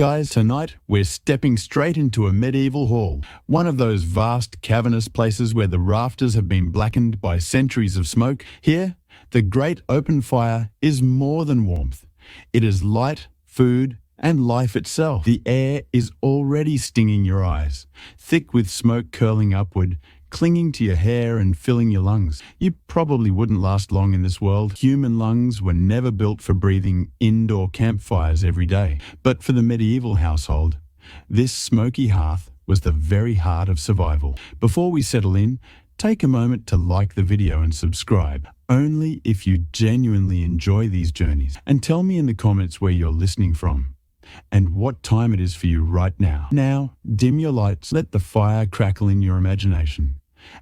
Guys, tonight we're stepping straight into a medieval hall, one of those vast cavernous places where the rafters have been blackened by centuries of smoke. Here, the great open fire is more than warmth. It is light, food, and life itself. The air is already stinging your eyes, thick with smoke curling upward, clinging to your hair and filling your lungs. You probably wouldn't last long in this world. Human lungs were never built for breathing indoor campfires every day. But for the medieval household, this smoky hearth was the very heart of survival. Before we settle in, take a moment to like the video and subscribe, only if you genuinely enjoy these journeys. And tell me in the comments where you're listening from and what time it is for you right now. Now, dim your lights, let the fire crackle in your imagination.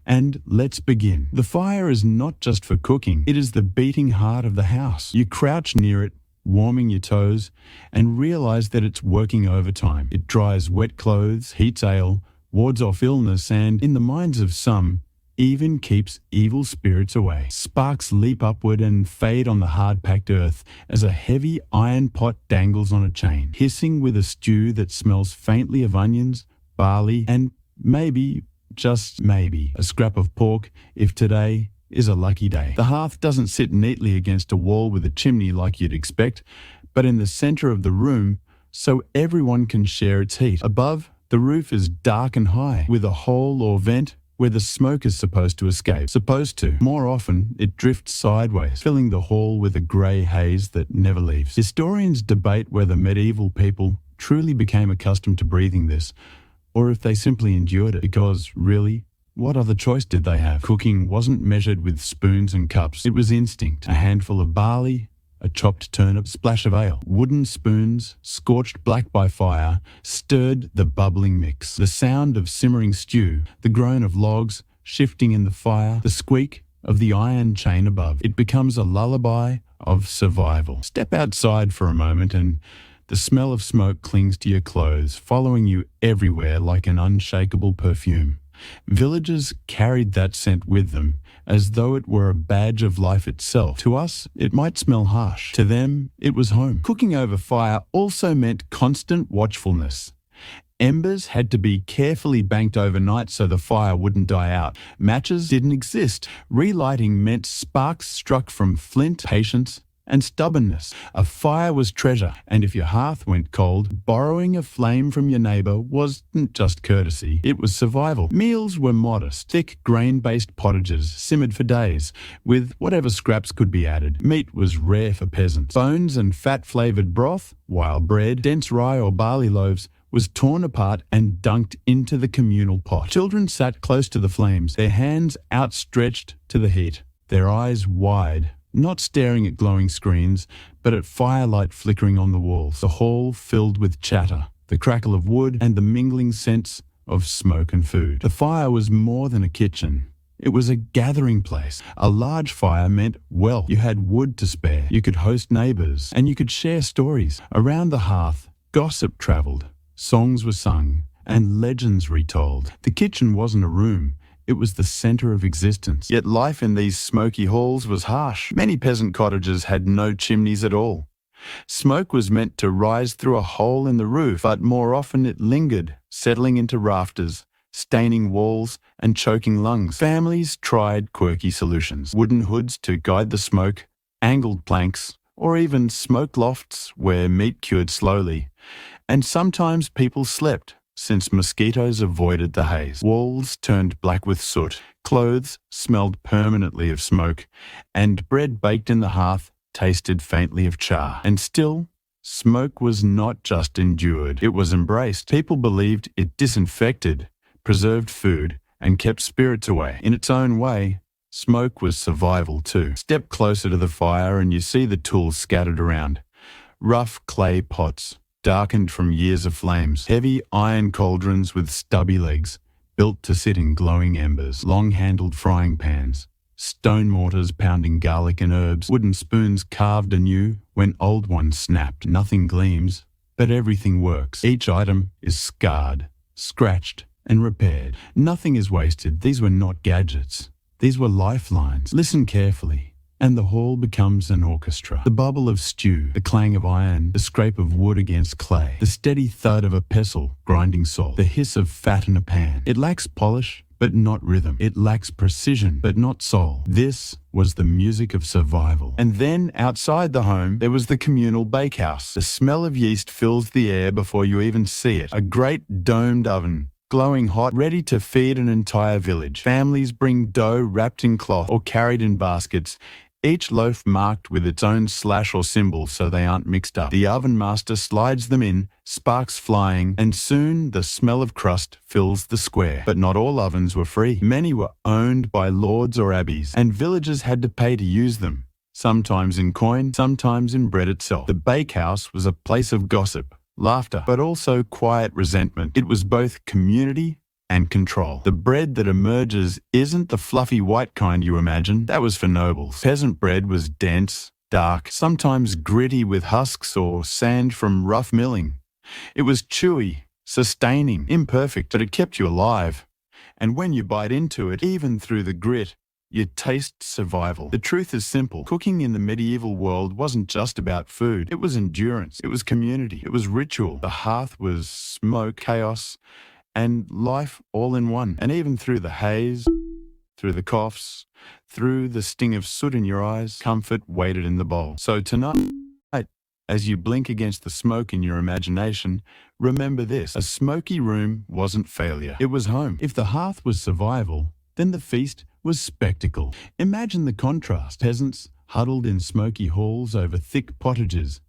And let's begin. The fire is not just for cooking, it is the beating heart of the house. You crouch near it, warming your toes, and realize that it's working overtime. It dries wet clothes, heats ale, wards off illness, and, in the minds of some, even keeps evil spirits away. Sparks leap upward and fade on the hard-packed earth as a heavy iron pot dangles on a chain, hissing with a stew that smells faintly of onions, barley, and maybe, just maybe, a scrap of pork if today is a lucky day. The hearth doesn't sit neatly against a wall with a chimney like you'd expect, but in the center of the room so everyone can share its heat. Above, the roof is dark and high, with a hole or vent where the smoke is supposed to escape. More often, it drifts sideways, filling the hall with a grey haze that never leaves. Historians debate whether medieval people truly became accustomed to breathing this, or if they simply endured it, because, really, what other choice did they have? Cooking wasn't measured with spoons and cups. It was instinct. A handful of barley, a chopped turnip, splash of ale. Wooden spoons, scorched black by fire, stirred the bubbling mix. The sound of simmering stew, the groan of logs shifting in the fire, the squeak of the iron chain above. It becomes a lullaby of survival. Step outside for a moment and the smell of smoke clings to your clothes, following you everywhere like an unshakable perfume. Villagers carried that scent with them, as though it were a badge of life itself. To us, it might smell harsh. To them, it was home. Cooking over fire also meant constant watchfulness. Embers had to be carefully banked overnight so the fire wouldn't die out. Matches didn't exist. Relighting meant sparks struck from flint, patience, and stubbornness. A fire was treasure, and if your hearth went cold, borrowing a flame from your neighbor wasn't just courtesy, it was survival. Meals were modest, thick grain-based pottages, simmered for days, with whatever scraps could be added. Meat was rare for peasants. Bones and fat-flavored broth, while bread, dense rye or barley loaves, was torn apart and dunked into the communal pot. Children sat close to the flames, their hands outstretched to the heat, their eyes wide, not staring at glowing screens, but at firelight flickering on the walls. The hall filled with chatter, the crackle of wood, and the mingling scents of smoke and food. The fire was more than a kitchen. It was a gathering place. A large fire meant wealth. You had wood to spare. You could host neighbors, and you could share stories. Around the hearth, gossip traveled, songs were sung, and legends retold. The kitchen wasn't a room. It was the center of existence. Yet life in these smoky halls was harsh. Many peasant cottages had no chimneys at all. Smoke was meant to rise through a hole in the roof, but more often it lingered, settling into rafters, staining walls and choking lungs. Families tried quirky solutions. Wooden hoods to guide the smoke, angled planks, or even smoke lofts where meat cured slowly. And sometimes people slept, since mosquitoes avoided the haze. Walls turned black with soot, clothes smelled permanently of smoke, and bread baked in the hearth tasted faintly of char. And still, smoke was not just endured, it was embraced. People believed it disinfected, preserved food, and kept spirits away. In its own way, smoke was survival too. Step closer to the fire and you see the tools scattered around. Rough clay pots, darkened from years of flames, heavy iron cauldrons with stubby legs, built to sit in glowing embers, long-handled frying pans, stone mortars pounding garlic and herbs, wooden spoons carved anew when old ones snapped. Nothing gleams, but everything works. Each item is scarred, scratched, and repaired. Nothing is wasted. These were not gadgets. These were lifelines. Listen carefully. and the hall becomes an orchestra. The bubble of stew, the clang of iron, the scrape of wood against clay, the steady thud of a pestle grinding salt, the hiss of fat in a pan. It lacks polish, but not rhythm. It lacks precision, but not soul. This was the music of survival. And then, outside the home, there was the communal bakehouse. The smell of yeast fills the air before you even see it. A great domed oven, glowing hot, ready to feed an entire village. Families bring dough wrapped in cloth or carried in baskets, each loaf marked with its own slash or symbol so they aren't mixed up. The oven master slides them in, sparks flying, and soon the smell of crust fills the square. But not all ovens were free. Many were owned by lords or abbeys, and villagers had to pay to use them, sometimes in coin, sometimes in bread itself. The bakehouse was a place of gossip, laughter, but also quiet resentment. It was both community and control. The bread that emerges isn't the fluffy white kind you imagine. That was for nobles. Peasant bread was dense, dark, sometimes gritty with husks or sand from rough milling. It was chewy, sustaining, imperfect, but it kept you alive. And when you bite into it, even through the grit, you taste survival. The truth is simple. Cooking in the medieval world wasn't just about food. It was endurance. It was community. It was ritual. The hearth was smoke, chaos, and life all in one. And even through the haze, through the coughs, through the sting of soot in your eyes, comfort waited in the bowl. So tonight, as you blink against the smoke in your imagination, remember this: a smoky room wasn't failure. It was home. If the hearth was survival, then the feast was spectacle. Imagine the contrast. Peasants huddled in smoky halls over thick pottages,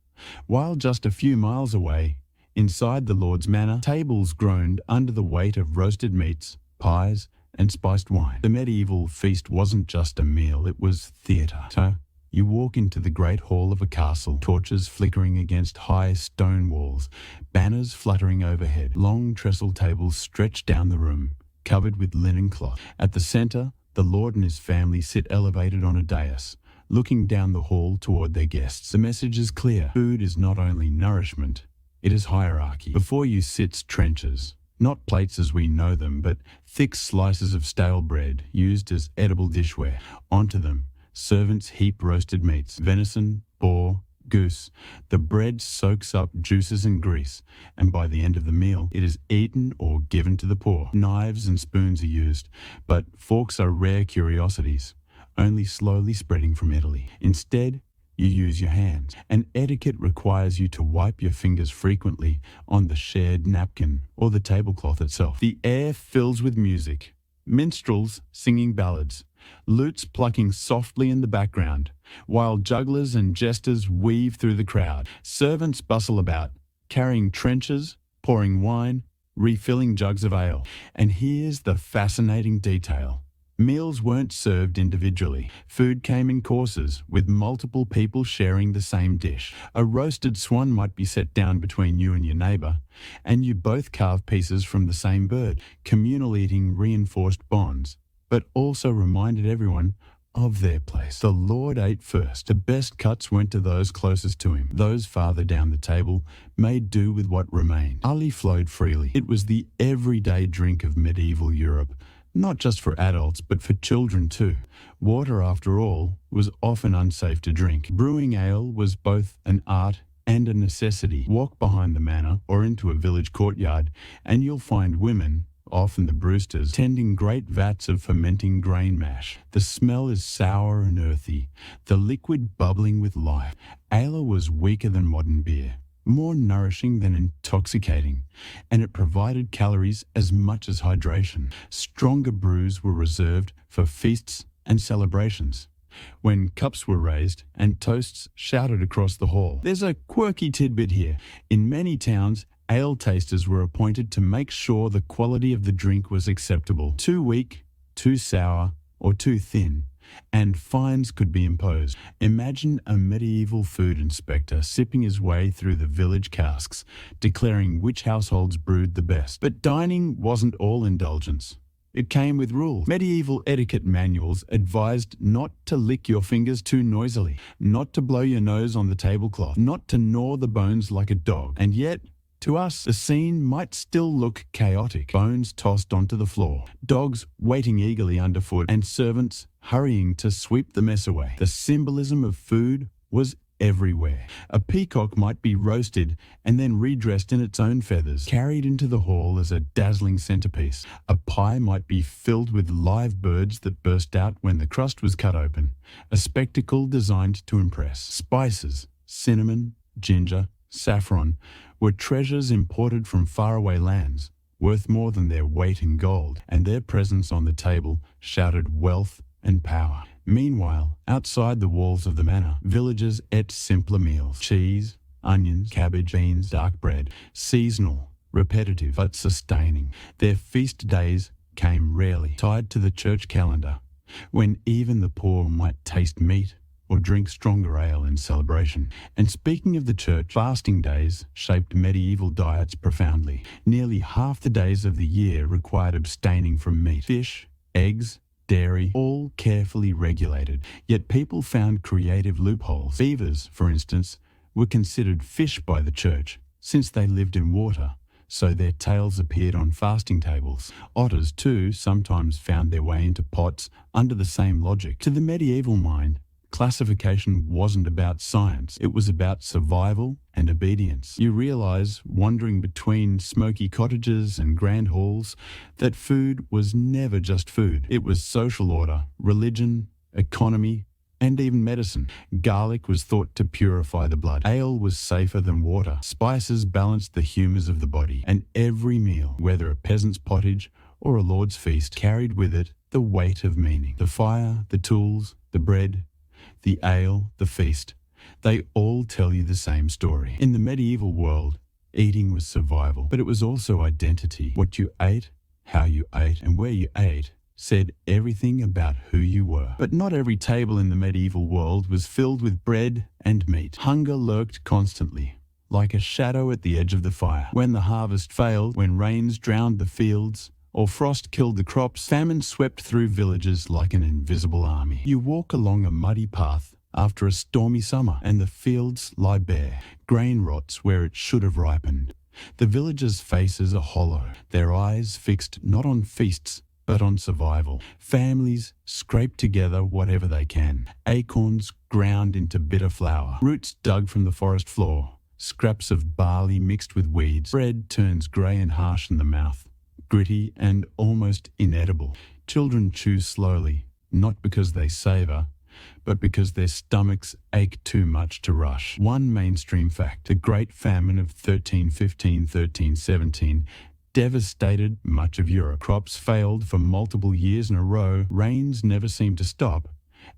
while just a few miles away, inside the Lord's manor, tables groaned under the weight of roasted meats, pies, and spiced wine. The medieval feast wasn't just a meal, it was theatre. So, you walk into the great hall of a castle, torches flickering against high stone walls, banners fluttering overhead, long trestle tables stretched down the room, covered with linen cloth. At the centre, the Lord and his family sit elevated on a dais, looking down the hall toward their guests. The message is clear. Food is not only nourishment, it is hierarchy. Before you sits trenchers, not plates as we know them, but thick slices of stale bread used as edible dishware. Onto them, servants heap roasted meats, venison, boar, goose. The bread soaks up juices and grease, and by the end of the meal, it is eaten or given to the poor. Knives and spoons are used, but forks are rare curiosities, only slowly spreading from Italy. Instead, you use your hands, and etiquette requires you to wipe your fingers frequently on the shared napkin or the tablecloth itself. The air fills with music, minstrels singing ballads, lutes plucking softly in the background, while jugglers and jesters weave through the crowd. Servants bustle about, carrying trenchers, pouring wine, refilling jugs of ale. And here's the fascinating detail. Meals weren't served individually. Food came in courses, with multiple people sharing the same dish. A roasted swan might be set down between you and your neighbour, and you both carve pieces from the same bird. Communal eating reinforced bonds, but also reminded everyone of their place. The Lord ate first. The best cuts went to those closest to him. Those farther down the table made do with what remained. Ali flowed freely. It was the everyday drink of medieval Europe, not just for adults, but for children too. Water, after all, was often unsafe to drink. Brewing ale was both an art and a necessity. Walk behind the manor or into a village courtyard, and you'll find women, often the brewsters, tending great vats of fermenting grain mash. The smell is sour and earthy, the liquid bubbling with life. Ale was weaker than modern beer, more nourishing than intoxicating, and it provided calories as much as hydration. Stronger brews were reserved for feasts and celebrations, when cups were raised and toasts shouted across the hall. There's a quirky tidbit here. In many towns, ale tasters were appointed to make sure the quality of the drink was acceptable. Too weak, too sour, or too thin, and fines could be imposed. Imagine a medieval food inspector sipping his way through the village casks, declaring which households brewed the best. But dining wasn't all indulgence. It came with rules. Medieval etiquette manuals advised not to lick your fingers too noisily, not to blow your nose on the tablecloth, not to gnaw the bones like a dog, and yet, To us, the scene might still look chaotic. Bones tossed onto the floor, dogs waiting eagerly underfoot, and servants hurrying to sweep the mess away. The symbolism of food was everywhere. A peacock might be roasted and then redressed in its own feathers, carried into the hall as a dazzling centerpiece. A pie might be filled with live birds that burst out when the crust was cut open, a spectacle designed to impress. Spices, cinnamon, ginger, saffron, were treasures imported from faraway lands, worth more than their weight in gold, and their presence on the table shouted wealth and power. Meanwhile, outside the walls of the manor, villagers ate simpler meals: cheese, onions, cabbage, beans, dark bread, seasonal, repetitive, but sustaining. Their feast days came rarely, tied to the church calendar, when even the poor might taste meat or drink stronger ale in celebration. And speaking of the church, fasting days shaped medieval diets profoundly. Nearly half the days of the year required abstaining from meat, fish, eggs, dairy, all carefully regulated. Yet people found creative loopholes. Beavers, for instance, were considered fish by the church, since they lived in water, so their tails appeared on fasting tables. Otters, too, sometimes found their way into pots under the same logic. To the medieval mind, classification wasn't about science, it was about survival and obedience. You realize, wandering between smoky cottages and grand halls, that food was never just food. It was social order, religion, economy, and even medicine. Garlic was thought to purify the blood. Ale was safer than water. Spices balanced the humours of the body. And every meal, whether a peasant's pottage or a lord's feast, carried with it the weight of meaning. The fire, the tools, the bread, the ale, the feast, they all tell you the same story. In the medieval world, eating was survival, but it was also identity. What you ate, how you ate, and where you ate said everything about who you were. But not every table in the medieval world was filled with bread and meat. Hunger lurked constantly, like a shadow at the edge of the fire. When the harvest failed, when rains drowned the fields, or frost killed the crops, famine swept through villages like an invisible army. You walk along a muddy path after a stormy summer, and the fields lie bare. Grain rots where it should have ripened. The villagers' faces are hollow, their eyes fixed not on feasts, but on survival. Families scrape together whatever they can. Acorns ground into bitter flour, roots dug from the forest floor, scraps of barley mixed with weeds. Bread turns grey and harsh in the mouth, gritty and almost inedible. Children chew slowly, not because they savour, but because their stomachs ache too much to rush. One mainstream fact: the Great Famine of 1315-1317 devastated much of Europe. Crops failed for multiple years in a row, rains never seemed to stop,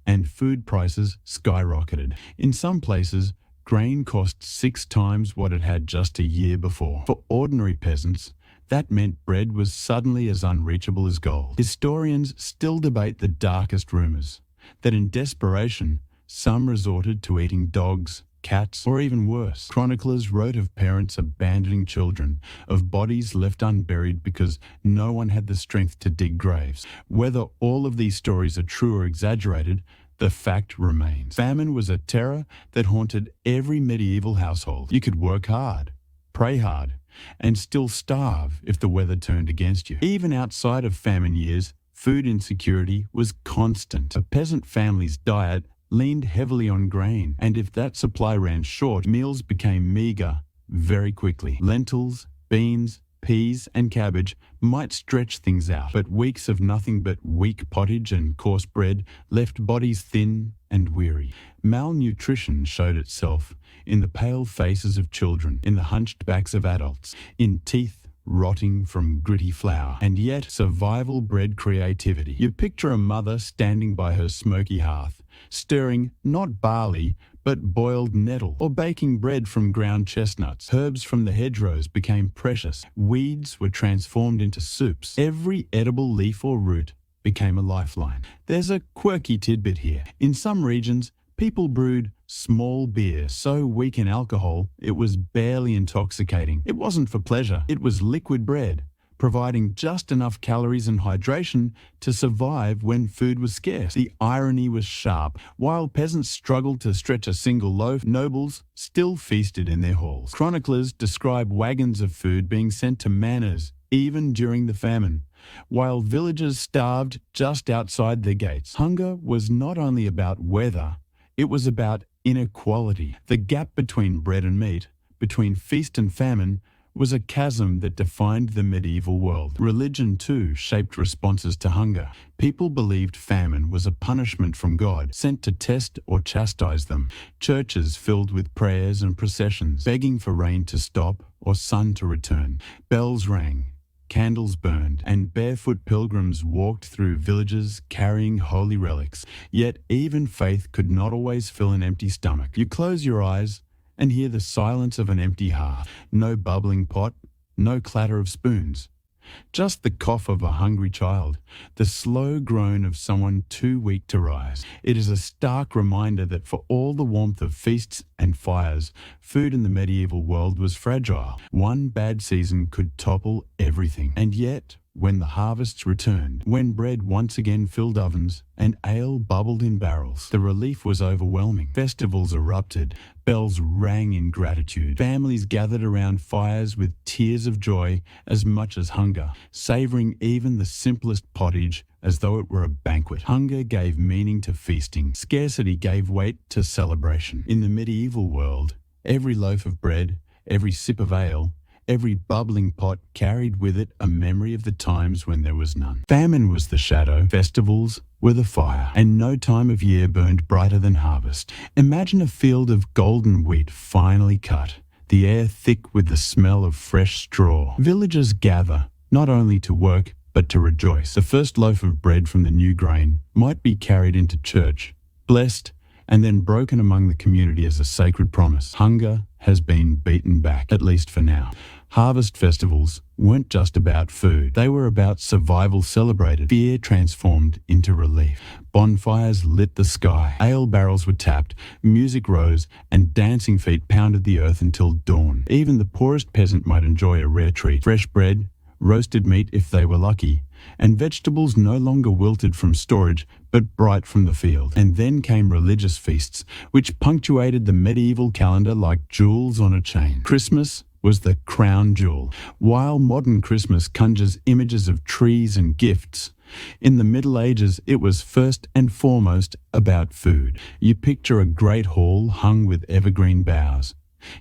and food prices skyrocketed. In some places, grain cost 6 times what it had just a year before. For ordinary peasants, that meant bread was suddenly as unreachable as gold. Historians still debate the darkest rumours, that in desperation, some resorted to eating dogs, cats, or even worse. Chroniclers wrote of parents abandoning children, of bodies left unburied because no one had the strength to dig graves. Whether all of these stories are true or exaggerated, the fact remains. Famine was a terror that haunted every medieval household. You could work hard, pray hard, and still starve if the weather turned against you. Even outside of famine years, food insecurity was constant. A peasant family's diet leaned heavily on grain, and if that supply ran short, meals became meagre very quickly. Lentils, beans, peas, and cabbage might stretch things out, but weeks of nothing but weak pottage and coarse bread left bodies thin and weary. Malnutrition showed itself in the pale faces of children, in the hunched backs of adults, in teeth rotting from gritty flour. And yet, survival bred creativity. You picture a mother standing by her smoky hearth, stirring not barley, but boiled nettle, or baking bread from ground chestnuts. Herbs from the hedgerows became precious. Weeds were transformed into soups. Every edible leaf or root became a lifeline. There's a quirky tidbit here. In some regions, people brewed small beer so weak in alcohol it was barely intoxicating. It wasn't for pleasure. It was liquid bread, providing just enough calories and hydration to survive when food was scarce. The irony was sharp. While peasants struggled to stretch a single loaf, nobles still feasted in their halls. Chroniclers describe wagons of food being sent to manors even during the famine, while villagers starved just outside their gates. Hunger was not only about weather, it was about inequality. The gap between bread and meat, between feast and famine, was a chasm that defined the medieval world. Religion, too, shaped responses to hunger. People believed famine was a punishment from God, sent to test or chastise them. Churches filled with prayers and processions, begging for rain to stop or sun to return. Bells rang, candles burned, and barefoot pilgrims walked through villages carrying holy relics. Yet even faith could not always fill an empty stomach. You close your eyes and hear the silence of an empty hearth. No bubbling pot, no clatter of spoons. Just the cough of a hungry child, the slow groan of someone too weak to rise. It is a stark reminder that for all the warmth of feasts and fires, food in the medieval world was fragile. One bad season could topple everything. And yet, when the harvests returned, when bread once again filled ovens and ale bubbled in barrels, the relief was overwhelming. Festivals erupted, bells rang in gratitude. Families gathered around fires with tears of joy as much as hunger, savoring even the simplest pottage as though it were a banquet. Hunger gave meaning to feasting. Scarcity gave weight to celebration. In the medieval world, every loaf of bread, every sip of ale, every bubbling pot carried with it a memory of the times when there was none. Famine was the shadow, festivals were the fire, and no time of year burned brighter than harvest. Imagine a field of golden wheat finely cut, the air thick with the smell of fresh straw. Villagers gather, not only to work, but to rejoice. The first loaf of bread from the new grain might be carried into church, blessed, and then broken among the community as a sacred promise. Hunger has been beaten back, at least for now. Harvest festivals weren't just about food. They were about survival celebrated, fear transformed into relief. Bonfires lit the sky, ale barrels were tapped, music rose, and dancing feet pounded the earth until dawn. Even the poorest peasant might enjoy a rare treat: fresh bread, roasted meat if they were lucky, and vegetables no longer wilted from storage but bright from the field. And then came religious feasts, which punctuated the medieval calendar like jewels on a chain. Christmas was the crown jewel. While modern Christmas conjures images of trees and gifts, in the Middle Ages it was first and foremost about food. You picture a great hall hung with evergreen boughs,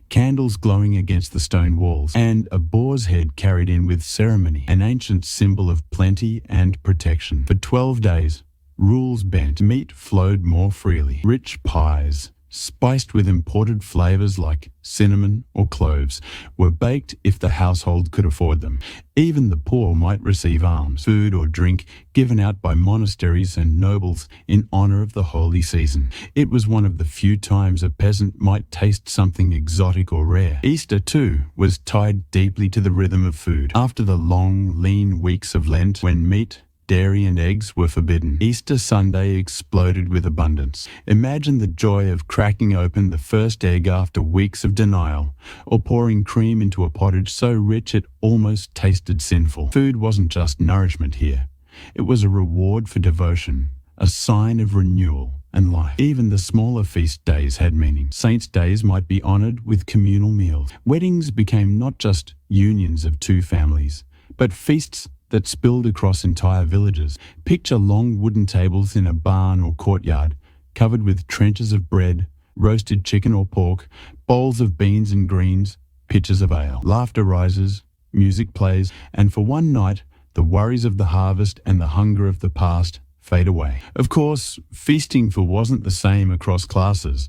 candles glowing against the stone walls, and a boar's head carried in with ceremony, an ancient symbol of plenty and protection. For 12 days, rules bent. Meat flowed more freely. Rich pies, spiced with imported flavors like cinnamon or cloves, were baked if the household could afford them. Even the poor might receive alms, food or drink given out by monasteries and nobles in honor of the holy season. It was one of the few times a peasant might taste something exotic or rare. Easter, too, was tied deeply to the rhythm of food. After the long, lean weeks of Lent, when meat, dairy and eggs were forbidden, Easter Sunday exploded with abundance. Imagine the joy of cracking open the first egg after weeks of denial, or pouring cream into a pottage so rich it almost tasted sinful. Food wasn't just nourishment here. It was a reward for devotion, a sign of renewal and life. Even the smaller feast days had meaning. Saints' days might be honored with communal meals. Weddings became not just unions of two families, but feasts that spilled across entire villages. Picture long wooden tables in a barn or courtyard, covered with trenchers of bread, roasted chicken or pork, bowls of beans and greens, pitchers of ale. Laughter rises, music plays, and for one night, the worries of the harvest and the hunger of the past fade away. Of course, feasting wasn't the same across classes.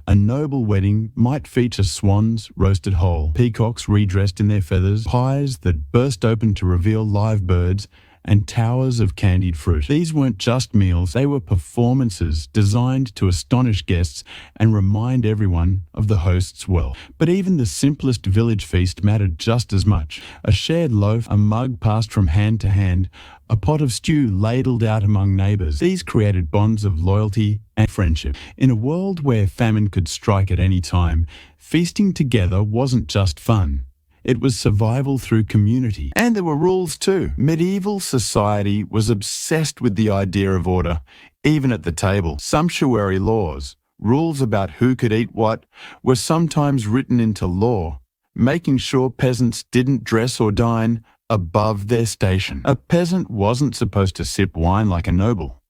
A noble wedding might feature swans roasted whole, peacocks redressed in their feathers, pies that burst open to reveal live birds, and towers of candied fruit. These weren't just meals, they were performances designed to astonish guests and remind everyone of the host's wealth. But even the simplest village feast mattered just as much. A shared loaf, a mug passed from hand to hand, a pot of stew ladled out among neighbours. These created bonds of loyalty and friendship. In a world where famine could strike at any time, feasting together wasn't just fun. It was survival through community. And there were rules too. Medieval society was obsessed with the idea of order, even at the table. Sumptuary laws, rules about who could eat what, were sometimes written into law, making sure peasants didn't dress or dine above their station. A peasant wasn't supposed to sip wine like a noble,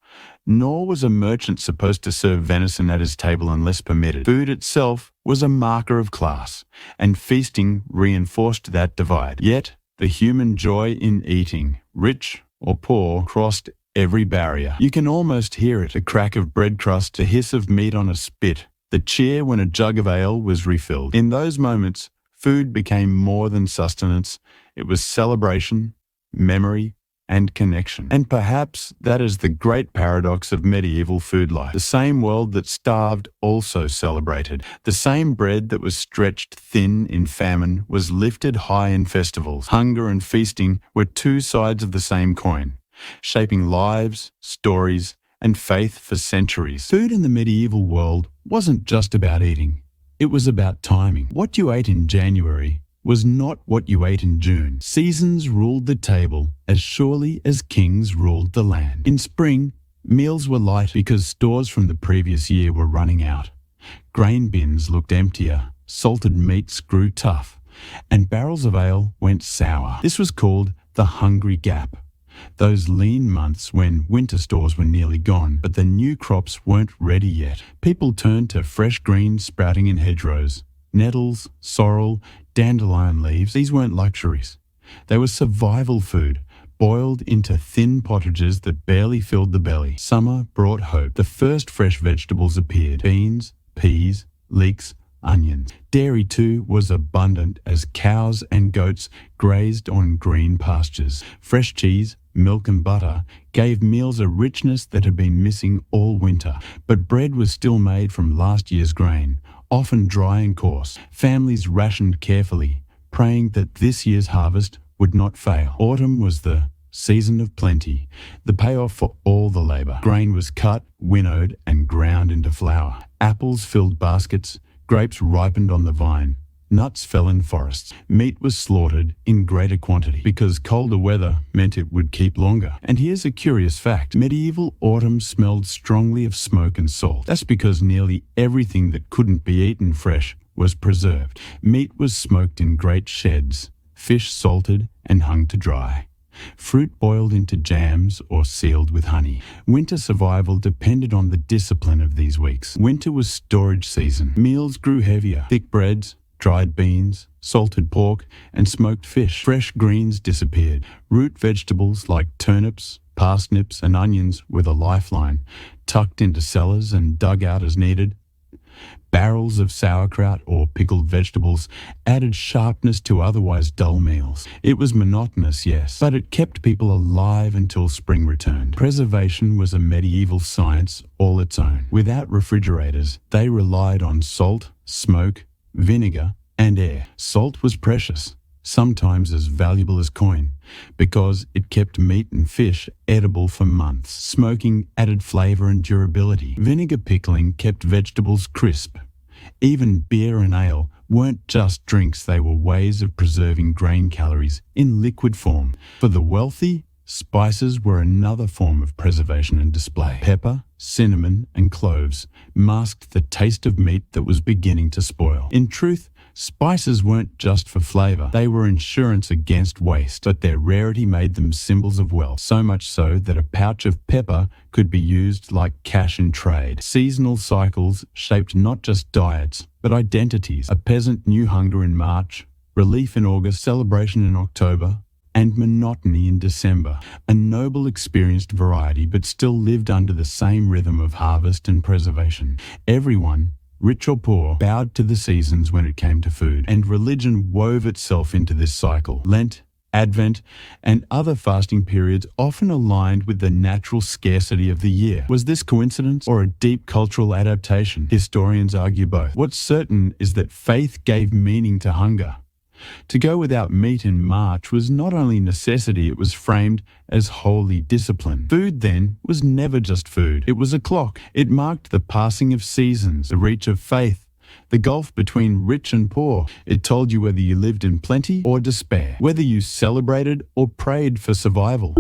nor was a merchant supposed to serve venison at his table unless permitted. Food itself was a marker of class, and feasting reinforced that divide. Yet, the human joy in eating, rich or poor, crossed every barrier. You can almost hear it, the crack of bread crust, the hiss of meat on a spit, the cheer when a jug of ale was refilled. In those moments, food became more than sustenance. It was celebration, memory, and connection. And perhaps that is the great paradox of medieval food life. The same world that starved also celebrated. The same bread that was stretched thin in famine was lifted high in festivals. Hunger and feasting were two sides of the same coin, shaping lives, stories, and faith for centuries. Food in the medieval world wasn't just about eating. It was about timing. What you ate in January was not what you ate in June. Seasons ruled the table as surely as kings ruled the land. In spring, meals were light because stores from the previous year were running out. Grain bins looked emptier, salted meats grew tough, and barrels of ale went sour. This was called the hungry gap. Those lean months when winter stores were nearly gone, but the new crops weren't ready yet. People turned to fresh greens sprouting in hedgerows. Nettles, sorrel, dandelion leaves, these weren't luxuries. They were survival food, boiled into thin pottages that barely filled the belly. Summer brought hope. The first fresh vegetables appeared: beans, peas, leeks, onions. Dairy too was abundant as cows and goats grazed on green pastures. Fresh cheese, milk and butter gave meals a richness that had been missing all winter. But bread was still made from last year's grain, often dry and coarse. Families rationed carefully, praying that this year's harvest would not fail. Autumn was the season of plenty, the payoff for all the labor. Grain was cut, winnowed, and ground into flour. Apples filled baskets, grapes ripened on the vine, nuts fell in forests. Meat was slaughtered in greater quantity because colder weather meant it would keep longer. And here's a curious fact: medieval autumn smelled strongly of smoke and salt. That's because nearly everything that couldn't be eaten fresh was preserved. Meat was smoked in great sheds, fish salted and hung to dry, fruit boiled into jams or sealed with honey. Winter survival depended on the discipline of these weeks. Winter was storage season. Meals grew heavier. Thick breads, dried beans, salted pork, and smoked fish. Fresh greens disappeared. Root vegetables like turnips, parsnips, and onions were the lifeline, tucked into cellars and dug out as needed. Barrels of sauerkraut or pickled vegetables added sharpness to otherwise dull meals. It was monotonous, yes, but it kept people alive until spring returned. Preservation was a medieval science all its own. Without refrigerators, they relied on salt, smoke, vinegar, and air. Salt was precious, sometimes as valuable as coin, because it kept meat and fish edible for months. Smoking added flavor and durability. Vinegar pickling kept vegetables crisp. Even beer and ale weren't just drinks, they were ways of preserving grain calories in liquid form. For the wealthy, spices were another form of preservation and display. Pepper, cinnamon, and cloves masked the taste of meat that was beginning to spoil. In truth, spices weren't just for flavor. They were insurance against waste, but their rarity made them symbols of wealth, so much so that a pouch of pepper could be used like cash in trade. Seasonal cycles shaped not just diets, but identities. A peasant knew hunger in March, relief in August, celebration in October, and monotony in December. A noble experienced variety, but still lived under the same rhythm of harvest and preservation. Everyone, rich or poor, bowed to the seasons when it came to food, and religion wove itself into this cycle. Lent, Advent, and other fasting periods often aligned with the natural scarcity of the year. Was this coincidence or a deep cultural adaptation? Historians argue both. What's certain is that faith gave meaning to hunger. To go without meat in March was not only necessity, it was framed as holy discipline. Food then was never just food. It was a clock. It marked the passing of seasons, the reach of faith, The gulf between rich and poor. It told you whether you lived in plenty or despair, whether you celebrated or prayed for survival.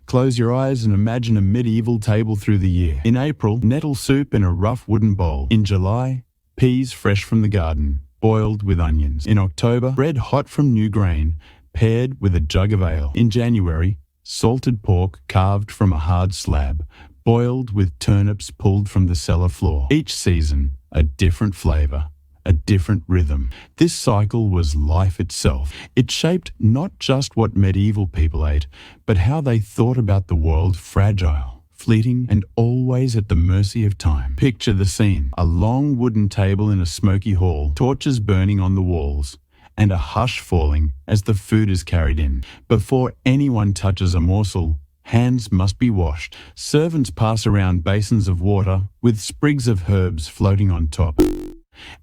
Close your eyes and imagine a medieval table through the year. In April, nettle soup in a rough wooden bowl. In July, peas fresh from the garden, boiled with onions. In October, bread hot from new grain, paired with a jug of ale. In January, salted pork carved from a hard slab, boiled with turnips pulled from the cellar floor. Each season, a different flavour, a different rhythm. This cycle was life itself. It shaped not just what medieval people ate, but how they thought about the world, fragile, fleeting, and always at the mercy of time. Picture the scene. A long wooden table in a smoky hall, torches burning on the walls, and a hush falling as the food is carried in. Before anyone touches a morsel, hands must be washed. Servants pass around basins of water with sprigs of herbs floating on top,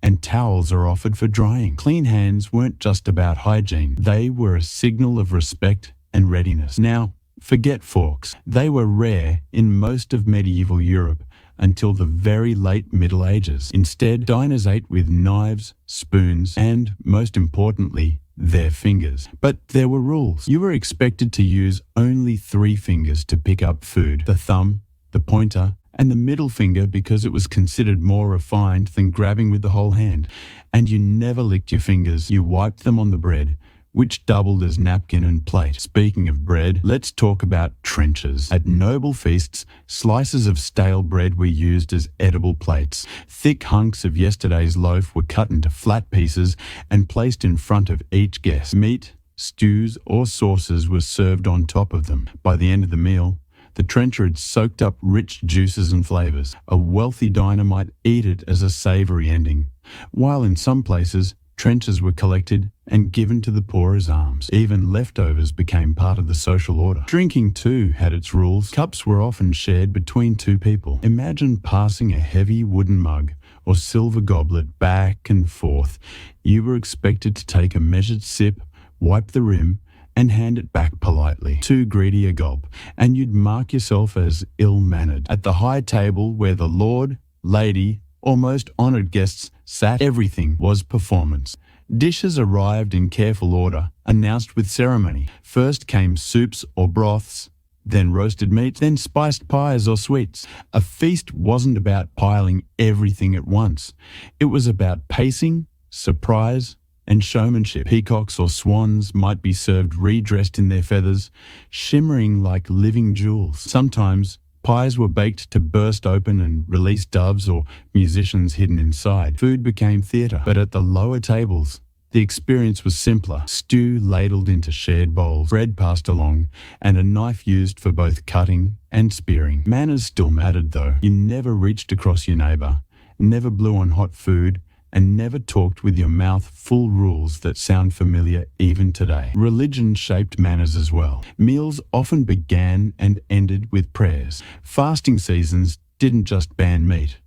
and towels are offered for drying. Clean hands weren't just about hygiene. They were a signal of respect and readiness. Now, forget forks. They were rare in most of medieval Europe until the very late Middle Ages. Instead, diners ate with knives, spoons, and, most importantly, their fingers. But there were rules. You were expected to use only 3 fingers to pick up food: the thumb, the pointer, and the middle finger, because it was considered more refined than grabbing with the whole hand. And you never licked your fingers. You wiped them on the bread, which doubled as napkin and plate. Speaking of bread, let's talk about trenchers. At noble feasts, slices of stale bread were used as edible plates. Thick hunks of yesterday's loaf were cut into flat pieces and placed in front of each guest. Meat, stews, or sauces were served on top of them. By the end of the meal, the trencher had soaked up rich juices and flavours. A wealthy diner might eat it as a savoury ending, while in some places, trenchers were collected and given to the poor as alms. Even leftovers became part of the social order. Drinking, too, had its rules. Cups were often shared between 2 people. Imagine passing a heavy wooden mug or silver goblet back and forth. You were expected to take a measured sip, wipe the rim, and hand it back politely. Too greedy a gulp, and you'd mark yourself as ill-mannered. At the high table where the lord, lady, or most honoured guests sat, everything was performance. Dishes arrived in careful order, announced with ceremony. First came soups or broths, then roasted meat, then spiced pies or sweets. A feast wasn't about piling everything at once. It was about pacing, surprise, and showmanship. Peacocks or swans might be served redressed in their feathers, shimmering like living jewels. Sometimes pies were baked to burst open and release doves or musicians hidden inside. Food became theatre, but at the lower tables, the experience was simpler. Stew ladled into shared bowls, bread passed along, and a knife used for both cutting and spearing. Manners still mattered, though. You never reached across your neighbour, never blew on hot food, and never talked with your mouth full. Rules that sound familiar even today. Religion shaped manners as well. Meals often began and ended with prayers. Fasting seasons didn't just ban meat.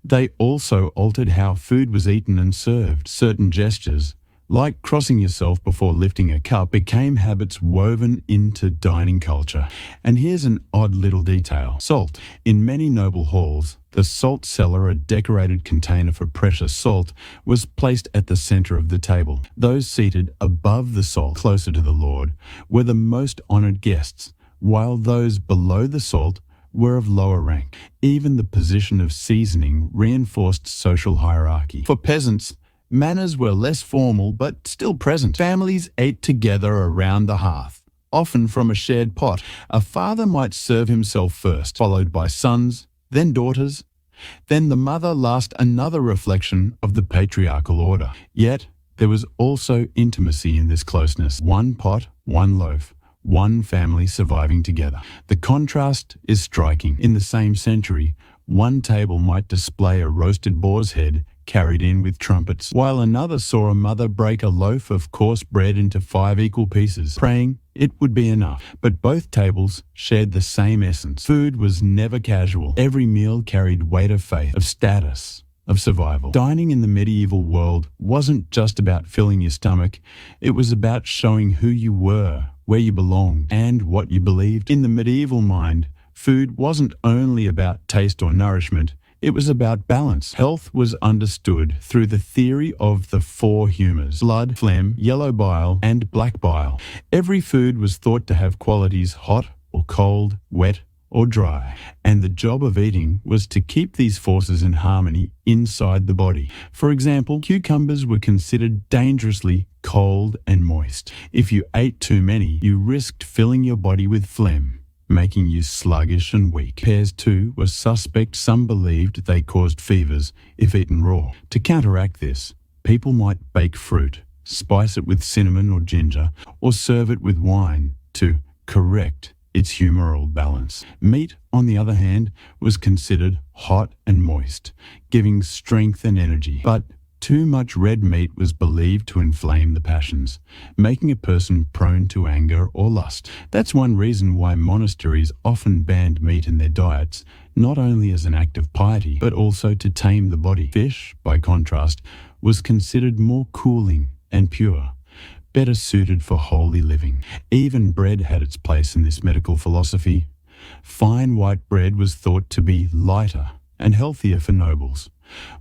They also altered how food was eaten and served. Certain gestures, like crossing yourself before lifting a cup, became habits woven into dining culture. And here's an odd little detail. Salt. In many noble halls, the salt cellar, a decorated container for precious salt, was placed at the centre of the table. Those seated above the salt, closer to the Lord, were the most honoured guests, while those below the salt were of lower rank. Even the position of seasoning reinforced social hierarchy. For peasants, manners were less formal but still present. Families ate together around the hearth, often from a shared pot. A father might serve himself first, followed by sons, then daughters, then the mother. Last, another reflection of the patriarchal order. Yet, there was also intimacy in this closeness. One pot, one loaf, one family surviving together. The contrast is striking. In the same century, one table might display a roasted boar's head carried in with trumpets, while another saw a mother break a loaf of coarse bread into 5 equal pieces, praying it would be enough. But both tables shared the same essence. Food was never casual. Every meal carried weight of faith, of status, of survival. Dining in the medieval world wasn't just about filling your stomach. It was about showing who you were, where you belonged, and what you believed. In the medieval mind, food wasn't only about taste or nourishment. It was about balance. Health was understood through the theory of the four humours: blood, phlegm, yellow bile, and black bile. Every food was thought to have qualities hot or cold, wet or dry, and the job of eating was to keep these forces in harmony inside the body. For example, cucumbers were considered dangerously cold and moist. If you ate too many, you risked filling your body with phlegm, making you sluggish and weak. Pears too were suspect. Some believed they caused fevers if eaten raw. To counteract this, people might bake fruit, spice it with cinnamon or ginger, or serve it with wine to correct its humoral balance. Meat, on the other hand, was considered hot and moist, giving strength and energy. But too much red meat was believed to inflame the passions, making a person prone to anger or lust. That's one reason why monasteries often banned meat in their diets, not only as an act of piety, but also to tame the body. Fish, by contrast, was considered more cooling and pure, better suited for holy living. Even bread had its place in this medical philosophy. Fine white bread was thought to be lighter and healthier for nobles,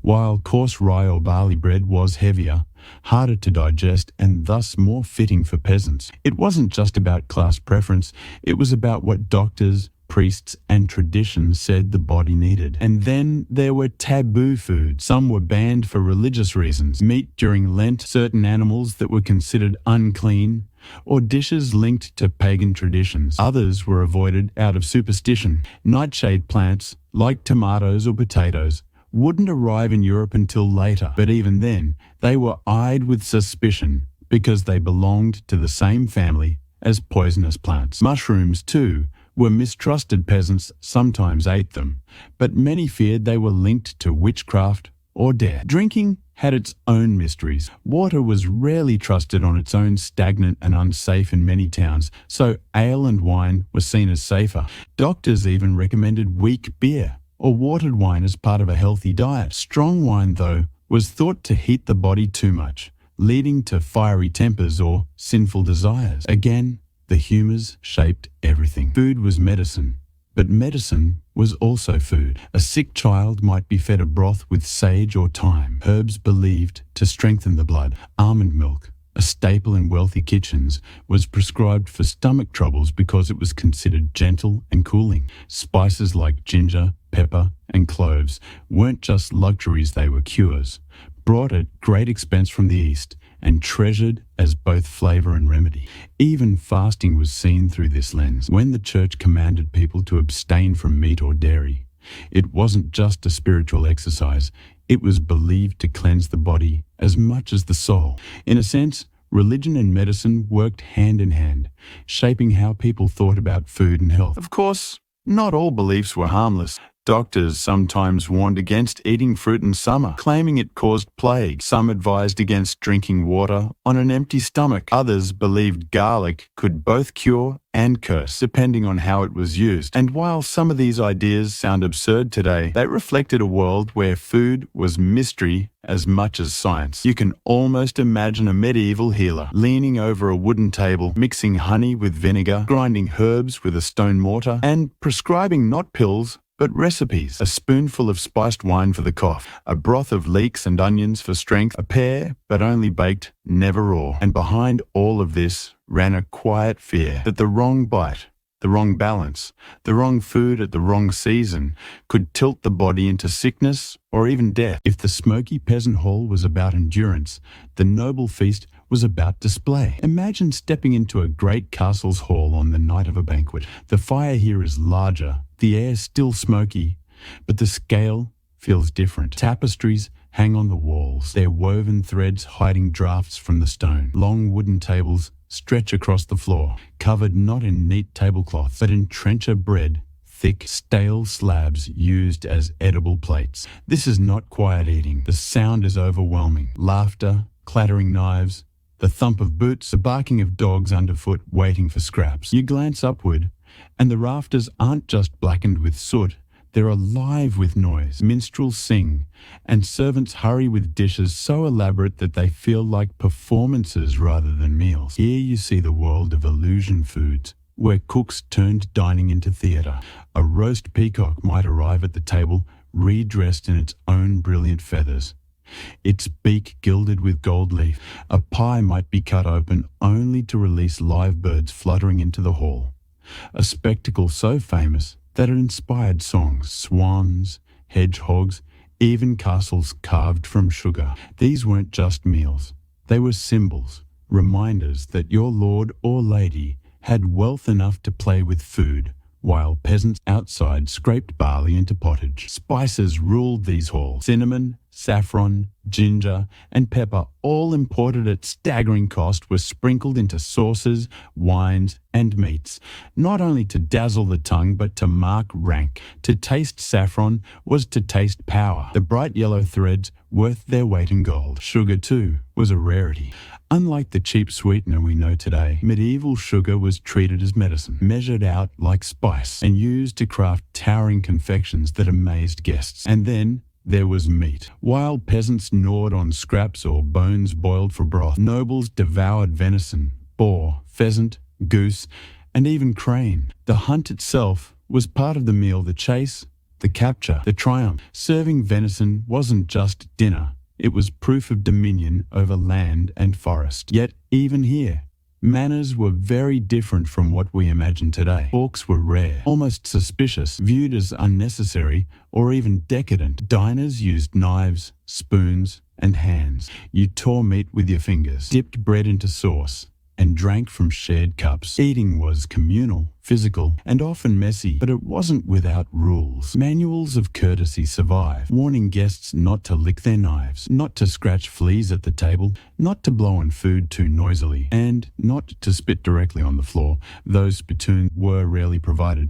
while coarse rye or barley bread was heavier, harder to digest, and thus more fitting for peasants. It wasn't just about class preference, it was about what doctors, priests, and traditions said the body needed. And then there were taboo foods. Some were banned for religious reasons: meat during Lent, certain animals that were considered unclean, or dishes linked to pagan traditions. Others were avoided out of superstition. Nightshade plants, like tomatoes or potatoes, wouldn't arrive in Europe until later, but even then, they were eyed with suspicion because they belonged to the same family as poisonous plants. Mushrooms, too, were mistrusted. Peasants sometimes ate them, but many feared they were linked to witchcraft or death. Drinking had its own mysteries. Water was rarely trusted on its own, stagnant and unsafe in many towns, so ale and wine were seen as safer. Doctors even recommended weak beer or watered wine as part of a healthy diet. Strong wine, though, was thought to heat the body too much, leading to fiery tempers or sinful desires. Again, the humours shaped everything. Food was medicine, but medicine was also food. A sick child might be fed a broth with sage or thyme, herbs believed to strengthen the blood. Almond milk, a staple in wealthy kitchens, was prescribed for stomach troubles because it was considered gentle and cooling. Spices like ginger, pepper, and cloves weren't just luxuries, they were cures, brought at great expense from the East, and treasured as both flavour and remedy. Even fasting was seen through this lens. When the church commanded people to abstain from meat or dairy, it wasn't just a spiritual exercise, it was believed to cleanse the body as much as the soul. In a sense, religion and medicine worked hand in hand, shaping how people thought about food and health. Of course, not all beliefs were harmless. Doctors sometimes warned against eating fruit in summer, claiming it caused plague. Some advised against drinking water on an empty stomach. Others believed garlic could both cure and curse, depending on how it was used. And while some of these ideas sound absurd today, they reflected a world where food was mystery as much as science. You can almost imagine a medieval healer leaning over a wooden table, mixing honey with vinegar, grinding herbs with a stone mortar, and prescribing not pills, but recipes. A spoonful of spiced wine for the cough, a broth of leeks and onions for strength, a pear, but only baked, never raw. And behind all of this ran a quiet fear that the wrong bite, the wrong balance, the wrong food at the wrong season could tilt the body into sickness or even death. If the smoky peasant hall was about endurance, the noble feast was about display. Imagine stepping into a great castle's hall on the night of a banquet. The fire here is larger, the air still smoky, but the scale feels different. Tapestries hang on the walls, their woven threads hiding drafts from the stone. Long wooden tables stretch across the floor, covered not in neat tablecloth, but in trencher bread, thick, stale slabs used as edible plates. This is not quiet eating. The sound is overwhelming. Laughter, clattering knives, the thump of boots, the barking of dogs underfoot waiting for scraps. You glance upward, and the rafters aren't just blackened with soot, they're alive with noise. Minstrels sing, and servants hurry with dishes so elaborate that they feel like performances rather than meals. Here you see the world of illusion foods, where cooks turned dining into theatre. A roast peacock might arrive at the table redressed in its own brilliant feathers, its beak gilded with gold leaf. A pie might be cut open only to release live birds fluttering into the hall, a spectacle so famous that it inspired songs, swans, hedgehogs, even castles carved from sugar. These weren't just meals. They were symbols, reminders that your lord or lady had wealth enough to play with food, while peasants outside scraped barley into pottage. Spices ruled these halls. Cinnamon, saffron, ginger, and pepper, all imported at staggering cost, were sprinkled into sauces, wines, and meats, not only to dazzle the tongue but to mark rank. To taste saffron was to taste power, the bright yellow threads worth their weight in gold. Sugar, too, was a rarity. Unlike the cheap sweetener we know today, medieval sugar was treated as medicine, measured out like spice, and used to craft towering confections that amazed guests. And then there was meat. While peasants gnawed on scraps or bones boiled for broth, nobles devoured venison, boar, pheasant, goose, and even crane. The hunt itself was part of the meal, the chase, the capture, the triumph. Serving venison wasn't just dinner. It was proof of dominion over land and forest. Yet, even here, manners were very different from what we imagine today. Forks were rare, almost suspicious, viewed as unnecessary or even decadent. Diners used knives, spoons, and hands. You tore meat with your fingers, dipped bread into sauce, and drank from shared cups. Eating was communal, physical, and often messy, but it wasn't without rules. Manuals of courtesy survive, warning guests not to lick their knives, not to scratch fleas at the table, not to blow on food too noisily, and not to spit directly on the floor. Those spittoons were rarely provided.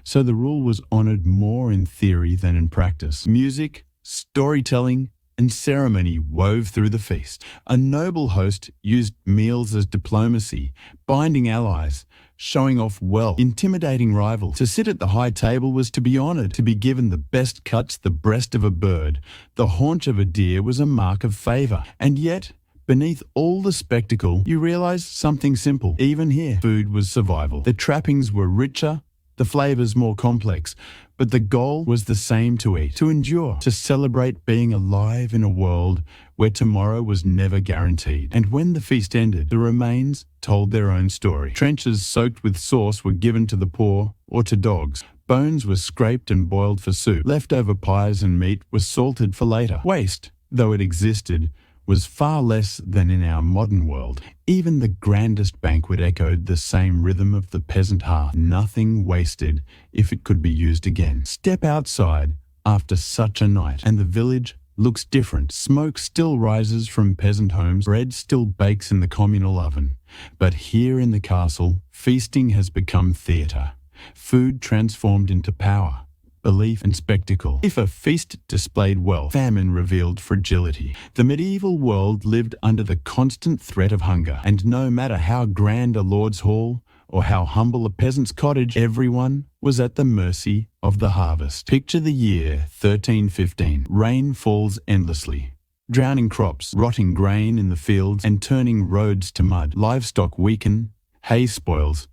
So the rule was honored more in theory than in practice. Music, storytelling, and ceremony wove through the feast. A noble host used meals as diplomacy, binding allies, showing off wealth, intimidating rivals. To sit at the high table was to be honored. To be given the best cuts, the breast of a bird, the haunch of a deer, was a mark of favor. And yet, beneath all the spectacle, you realize something simple. Even here, food was survival. The trappings were richer, the flavors more complex, but the goal was the same: to eat, to endure, to celebrate being alive in a world where tomorrow was never guaranteed. And when the feast ended, the remains told their own story. Trenchers soaked with sauce were given to the poor or to dogs. Bones were scraped and boiled for soup. Leftover pies and meat were salted for later. Waste, though it existed, was far less than in our modern world. Even the grandest banquet echoed the same rhythm of the peasant hearth. Nothing wasted if it could be used again. Step outside after such a night, and the village looks different. Smoke still rises from peasant homes, bread still bakes in the communal oven. But here in the castle, feasting has become theatre. Food transformed into power, belief, and spectacle. If a feast displayed wealth, famine revealed fragility. The medieval world lived under the constant threat of hunger, and no matter how grand a lord's hall or how humble a peasant's cottage, everyone was at the mercy of the harvest. Picture the year 1315. Rain falls endlessly, drowning crops, rotting grain in the fields, and turning roads to mud. Livestock weaken, hay spoils,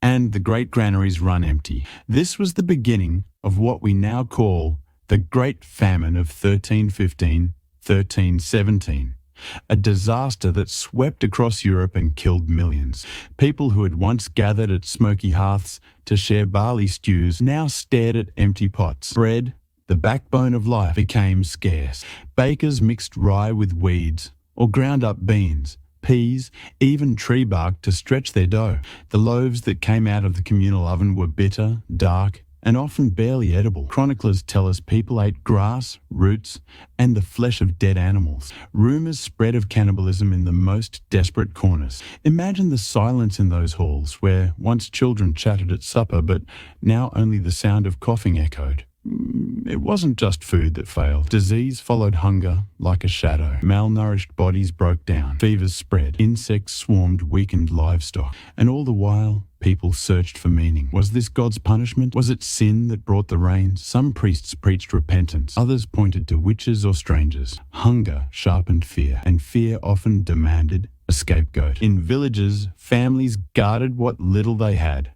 and the great granaries run empty. This was the beginning of what we now call the Great Famine of 1315-1317, a disaster that swept across Europe and killed millions. People who had once gathered at smoky hearths to share barley stews now stared at empty pots. Bread, the backbone of life, became scarce. Bakers mixed rye with weeds or ground up beans, peas, even tree bark to stretch their dough. The loaves that came out of the communal oven were bitter, dark, and often barely edible. Chroniclers tell us people ate grass, roots, and the flesh of dead animals. Rumours spread of cannibalism in the most desperate corners. Imagine the silence in those halls, where once children chatted at supper, but now only the sound of coughing echoed. It wasn't just food that failed. Disease followed hunger like a shadow. Malnourished bodies broke down. Fevers spread. Insects swarmed weakened livestock. And all the while, people searched for meaning. Was this God's punishment? Was it sin that brought the rains? Some priests preached repentance. Others pointed to witches or strangers. Hunger sharpened fear, and fear often demanded a scapegoat. In villages, families guarded what little they had.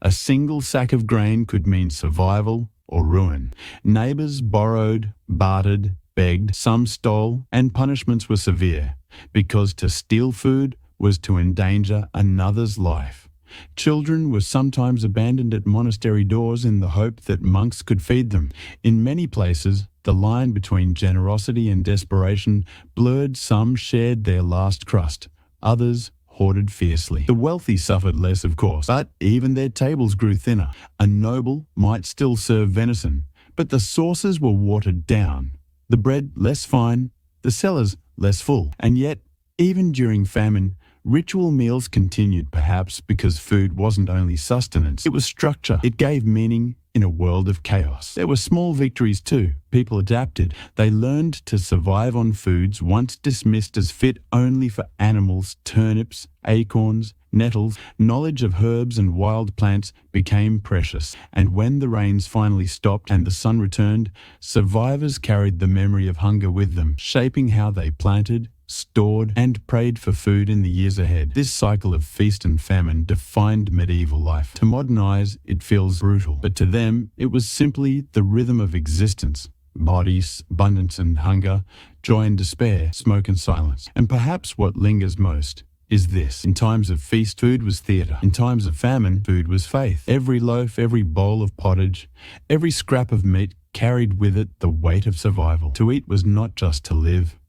A single sack of grain could mean survival or ruin. Neighbors borrowed, bartered, begged, some stole, and punishments were severe, because to steal food was to endanger another's life. Children were sometimes abandoned at monastery doors in the hope that monks could feed them. In many places, the line between generosity and desperation blurred. Some shared their last crust, others hoarded fiercely. The wealthy suffered less, of course, but even their tables grew thinner. A noble might still serve venison, but the sauces were watered down, the bread less fine, the cellars less full. And yet, even during famine, ritual meals continued, perhaps because food wasn't only sustenance, it was structure. It gave meaning in a world of chaos. There were small victories too. People adapted. They learned to survive on foods once dismissed as fit only for animals. Turnips, acorns, nettles. Knowledge of herbs and wild plants became precious. And when the rains finally stopped and the sun returned, survivors carried the memory of hunger with them, shaping how they planted, stored, and prayed for food in the years ahead. This cycle of feast and famine defined medieval life. To modern eyes, it feels brutal, but to them, it was simply the rhythm of existence. Bodies, abundance and hunger, joy and despair, smoke and silence. And perhaps what lingers most is this. In times of feast, food was theatre. In times of famine, food was faith. Every loaf, every bowl of pottage, every scrap of meat carried with it the weight of survival. To eat was not just to live.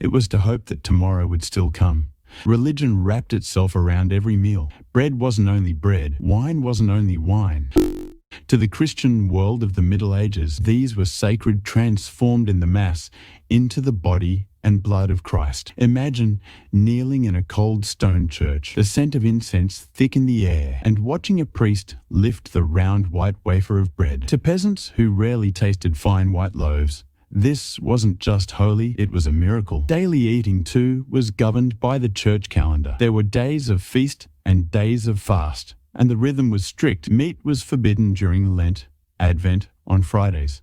It was to hope that tomorrow would still come. Religion wrapped itself around every meal. Bread wasn't only bread. Wine wasn't only wine. To the Christian world of the Middle Ages, these were sacred, transformed in the Mass into the body and blood of Christ. Imagine kneeling in a cold stone church, the scent of incense thick in the air, and watching a priest lift the round white wafer of bread. To peasants who rarely tasted fine white loaves, this wasn't just holy, it was a miracle. Daily eating, too, was governed by the church calendar. There were days of feast and days of fast, and the rhythm was strict. Meat was forbidden during Lent, Advent, on Fridays,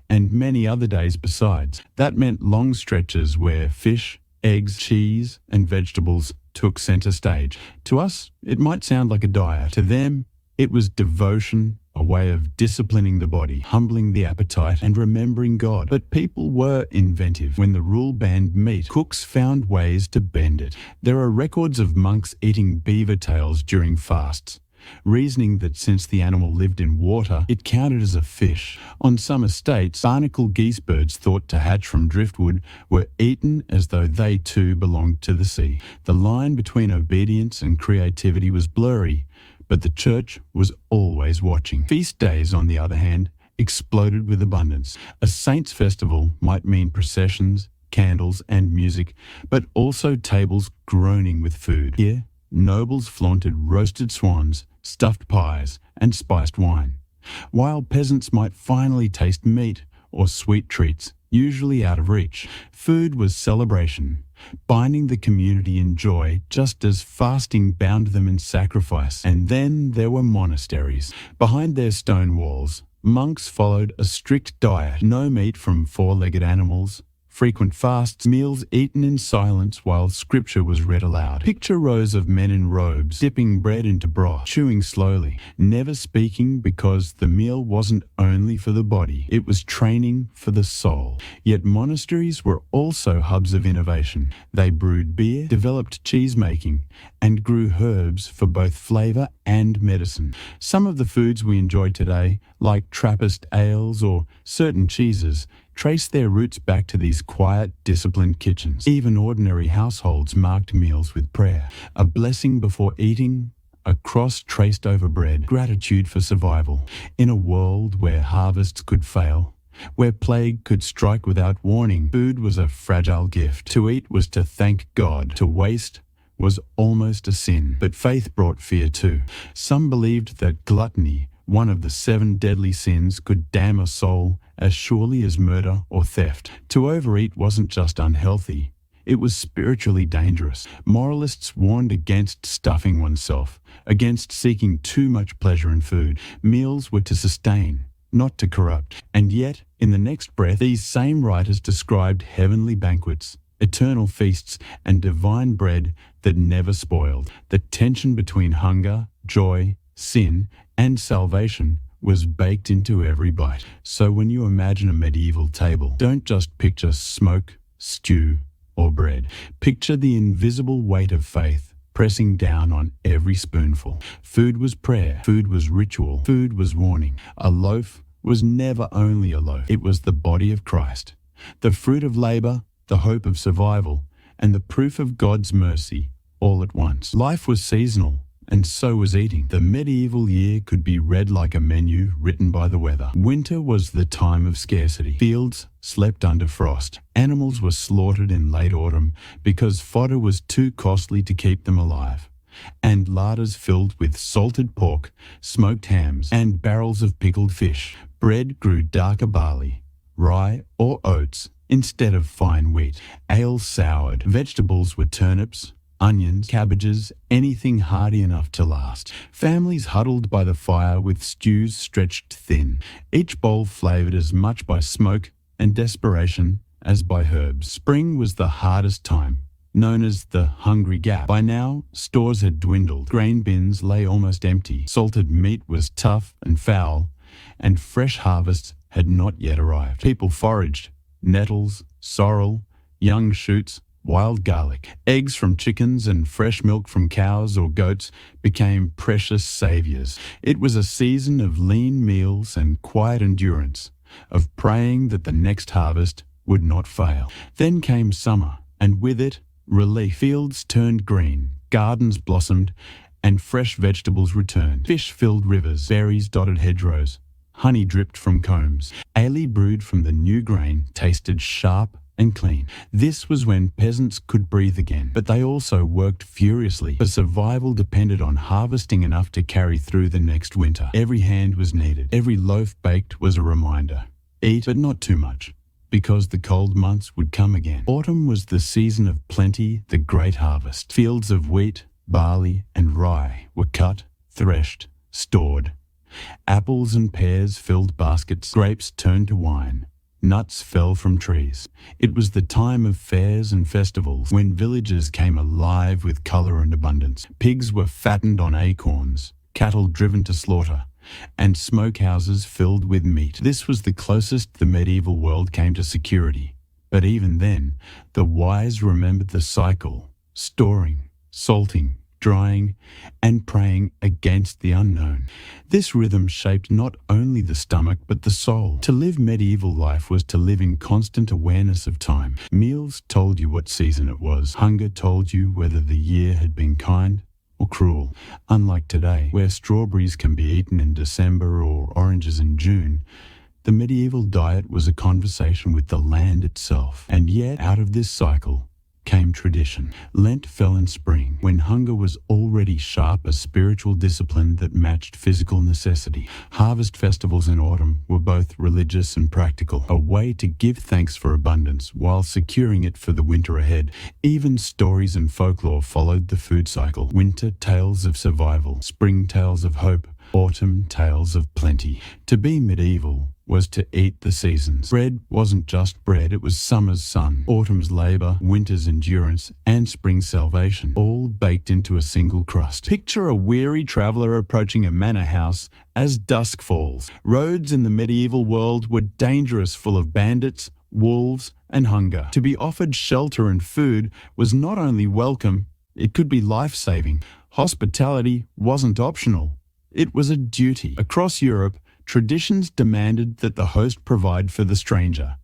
and many other days besides. That meant long stretches where fish, eggs, cheese, and vegetables took center stage. To us, it might sound like a diet. To them, it was devotion, a way of disciplining the body, humbling the appetite, and remembering God. But people were inventive. When the rule banned meat, cooks found ways to bend it. There are records of monks eating beaver tails during fasts, reasoning that since the animal lived in water, it counted as a fish. On some estates, barnacle geese birds thought to hatch from driftwood were eaten as though they too belonged to the sea. The line between obedience and creativity was blurry, but the church was always watching. Feast days, on the other hand, exploded with abundance. A saint's festival might mean processions, candles, and music, but also tables groaning with food. Here, nobles flaunted roasted swans, stuffed pies, and spiced wine, while peasants might finally taste meat or sweet treats, usually out of reach. Food was celebration, binding the community in joy just as fasting bound them in sacrifice. And then there were monasteries. Behind their stone walls, monks followed a strict diet. No meat from four-legged animals, frequent fasts, meals eaten in silence while scripture was read aloud. Picture rows of men in robes, dipping bread into broth, chewing slowly, never speaking, because the meal wasn't only for the body, it was training for the soul. Yet monasteries were also hubs of innovation. They brewed beer, developed cheese-making, and grew herbs for both flavor and medicine. Some of the foods we enjoy today, like Trappist ales or certain cheeses, trace their roots back to these quiet, disciplined kitchens. Even ordinary households marked meals with prayer, a blessing before eating, a cross traced over bread, gratitude for survival. In a world where harvests could fail, where plague could strike without warning, food was a fragile gift. To eat was to thank God. To waste was almost a sin. But faith brought fear too. Some believed that gluttony, one of the 7 deadly sins, could damn a soul as surely as murder or theft. To overeat wasn't just unhealthy, it was spiritually dangerous. Moralists warned against stuffing oneself, against seeking too much pleasure in food. Meals were to sustain, not to corrupt. And yet, in the next breath, these same writers described heavenly banquets, eternal feasts, and divine bread that never spoiled. The tension between hunger, joy, sin, and salvation was baked into every bite. So when you imagine a medieval table, don't just picture smoke, stew, or bread. Picture the invisible weight of faith pressing down on every spoonful. Food was prayer, food was ritual, food was warning. A loaf was never only a loaf, it was the body of Christ, the fruit of labor, the hope of survival, and the proof of God's mercy all at once. Life was seasonal, and so was eating. The medieval year could be read like a menu written by the weather. Winter was the time of scarcity. Fields slept under frost. Animals were slaughtered in late autumn because fodder was too costly to keep them alive. And larders filled with salted pork, smoked hams, and barrels of pickled fish. Bread grew darker barley, rye, or oats instead of fine wheat. Ale soured. Vegetables were turnips, onions, cabbages, anything hardy enough to last. Families huddled by the fire with stews stretched thin, each bowl flavoured as much by smoke and desperation as by herbs. Spring was the hardest time, known as the hungry gap. By now, stores had dwindled. Grain bins lay almost empty. Salted meat was tough and foul, and fresh harvests had not yet arrived. People foraged nettles, sorrel, young shoots, wild garlic. Eggs from chickens and fresh milk from cows or goats became precious saviours. It was a season of lean meals and quiet endurance, of praying that the next harvest would not fail. Then came summer, and with it, relief. Fields turned green, gardens blossomed, and fresh vegetables returned. Fish filled rivers, berries dotted hedgerows, honey dripped from combs. Ale brewed from the new grain tasted sharp and clean. This was when peasants could breathe again, but they also worked furiously, for survival depended on harvesting enough to carry through the next winter. Every hand was needed. Every loaf baked was a reminder. Eat, but not too much, because the cold months would come again. Autumn was the season of plenty, the great harvest. Fields of wheat, barley, and rye were cut, threshed, stored. Apples and pears filled baskets, grapes turned to wine. Nuts fell from trees. It was the time of fairs and festivals, when villages came alive with colour and abundance. Pigs were fattened on acorns, cattle driven to slaughter, and smokehouses filled with meat. This was the closest the medieval world came to security. But even then, the wise remembered the cycle: storing, salting, drying, and praying against the unknown. This rhythm shaped not only the stomach but the soul. To live medieval life was to live in constant awareness of time. Meals told you what season it was. Hunger told you whether the year had been kind or cruel. Unlike today, where strawberries can be eaten in December or oranges in June, the medieval diet was a conversation with the land itself. And yet, out of this cycle came tradition. Lent fell in spring, when hunger was already sharp, a spiritual discipline that matched physical necessity. Harvest festivals in autumn were both religious and practical, a way to give thanks for abundance while securing it for the winter ahead. Even stories and folklore followed the food cycle. Winter tales of survival, spring tales of hope, autumn tales of plenty. To be medieval was to eat the seasons. Bread wasn't just bread, it was summer's sun, autumn's labour, winter's endurance, and spring's salvation, all baked into a single crust. Picture a weary traveller approaching a manor house as dusk falls. Roads in the medieval world were dangerous, full of bandits, wolves, and hunger. To be offered shelter and food was not only welcome, it could be life-saving. Hospitality wasn't optional. It was a duty. Across Europe, traditions demanded that the host provide for the stranger,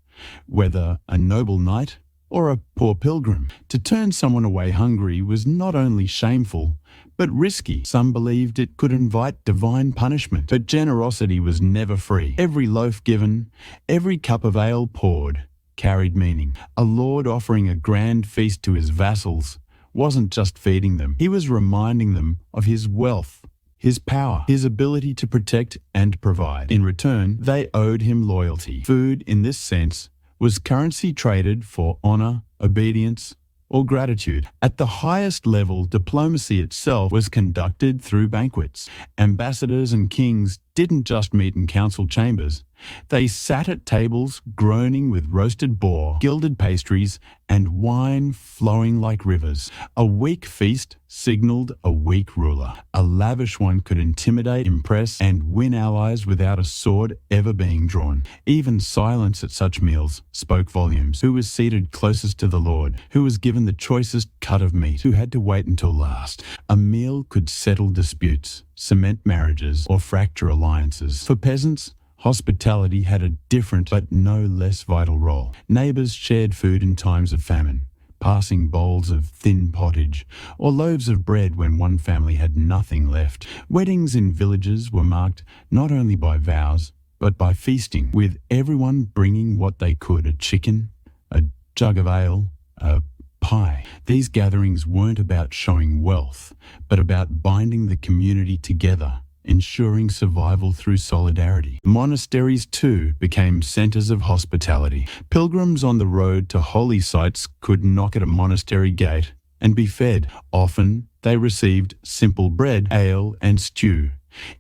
whether a noble knight or a poor pilgrim. To turn someone away hungry was not only shameful, but risky. Some believed it could invite divine punishment. But generosity was never free. Every loaf given, every cup of ale poured, carried meaning. A lord offering a grand feast to his vassals wasn't just feeding them. He was reminding them of his wealth, his power, his ability to protect and provide. In return, they owed him loyalty. Food, in this sense, was currency traded for honour, obedience, or gratitude. At the highest level, diplomacy itself was conducted through banquets. Ambassadors and kings didn't just meet in council chambers. They sat at tables groaning with roasted boar, gilded pastries, and wine flowing like rivers. A weak feast signaled a weak ruler. A lavish one could intimidate, impress, and win allies without a sword ever being drawn. Even silence at such meals spoke volumes. Who was seated closest to the Lord? Who was given the choicest cut of meat? Who had to wait until last? A meal could settle disputes, cement marriages, or fracture alliances. For peasants, hospitality had a different but no less vital role. Neighbours shared food in times of famine, passing bowls of thin pottage or loaves of bread when one family had nothing left. Weddings in villages were marked not only by vows, but by feasting, with everyone bringing what they could: a chicken, a jug of ale, a pie. These gatherings weren't about showing wealth, but about binding the community together, ensuring survival through solidarity. Monasteries, too, became centers of hospitality. Pilgrims on the road to holy sites could knock at a monastery gate and be fed. Often, they received simple bread, ale, and stew,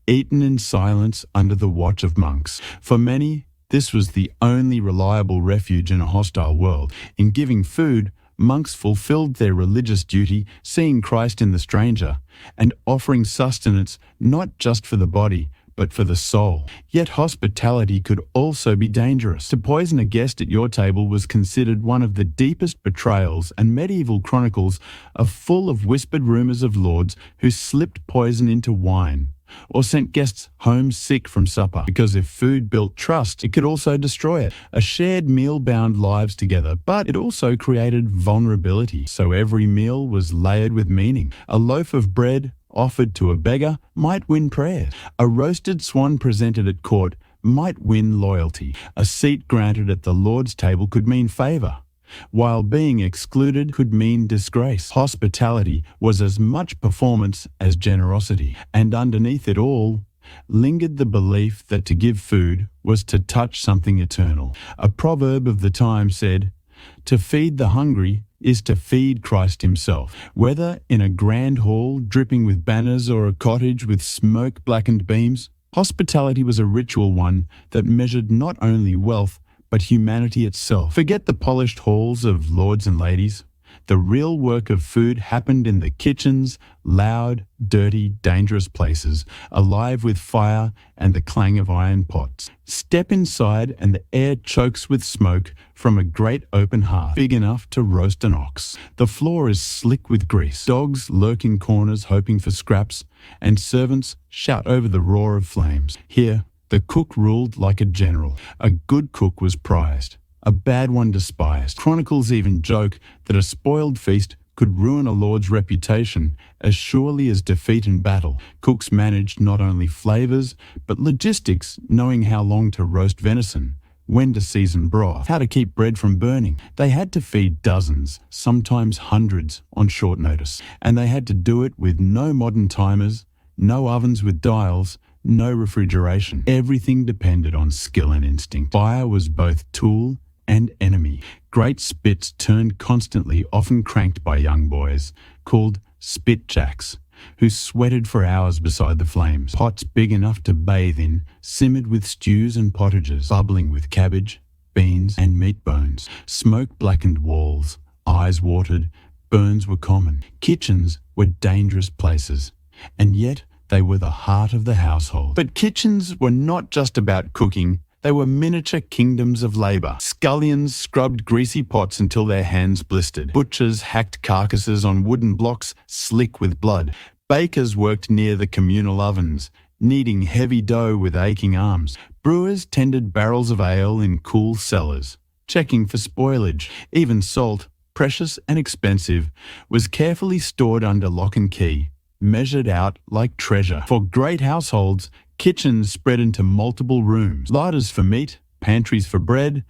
eaten in silence under the watch of monks. For many, this was the only reliable refuge in a hostile world. In giving food, monks fulfilled their religious duty, seeing Christ in the stranger, and offering sustenance not just for the body, but for the soul. Yet hospitality could also be dangerous. To poison a guest at your table was considered one of the deepest betrayals, and medieval chronicles are full of whispered rumours of lords who slipped poison into wine, or sent guests home sick from supper, because if food built trust, it could also destroy it. A shared meal bound lives together, but it also created vulnerability, so every meal was layered with meaning. A loaf of bread offered to a beggar might win prayers. A roasted swan presented at court might win loyalty. A seat granted at the Lord's table could mean favour, while being excluded could mean disgrace. Hospitality was as much performance as generosity, and underneath it all lingered the belief that to give food was to touch something eternal. A proverb of the time said, "To feed the hungry is to feed Christ himself." Whether in a grand hall dripping with banners or a cottage with smoke-blackened beams, hospitality was a ritual one that measured not only wealth, but humanity itself. Forget the polished halls of lords and ladies. The real work of food happened in the kitchens, loud, dirty, dangerous places, alive with fire and the clang of iron pots. Step inside and the air chokes with smoke from a great open hearth, big enough to roast an ox. The floor is slick with grease. Dogs lurk in corners hoping for scraps, and servants shout over the roar of flames. Here, the cook ruled like a general. A good cook was prized, a bad one despised. Chronicles even joke that a spoiled feast could ruin a lord's reputation as surely as defeat in battle. Cooks managed not only flavours, but logistics, knowing how long to roast venison, when to season broth, how to keep bread from burning. They had to feed dozens, sometimes hundreds, on short notice, and they had to do it with no modern timers, no ovens with dials, no refrigeration. Everything depended on skill and instinct. Fire was both tool and enemy. Great spits turned constantly, often cranked by young boys, called spit jacks, who sweated for hours beside the flames. Pots big enough to bathe in, simmered with stews and pottages, bubbling with cabbage, beans, and meat bones. Smoke-blackened walls, eyes watered, burns were common. Kitchens were dangerous places, and yet they were the heart of the household. But kitchens were not just about cooking. They were miniature kingdoms of labour. Scullions scrubbed greasy pots until their hands blistered. Butchers hacked carcasses on wooden blocks slick with blood. Bakers worked near the communal ovens, kneading heavy dough with aching arms. Brewers tended barrels of ale in cool cellars, checking for spoilage. Even salt, precious and expensive, was carefully stored under lock and key, measured out like treasure. For great households, kitchens spread into multiple rooms, larders for meat, pantries for bread,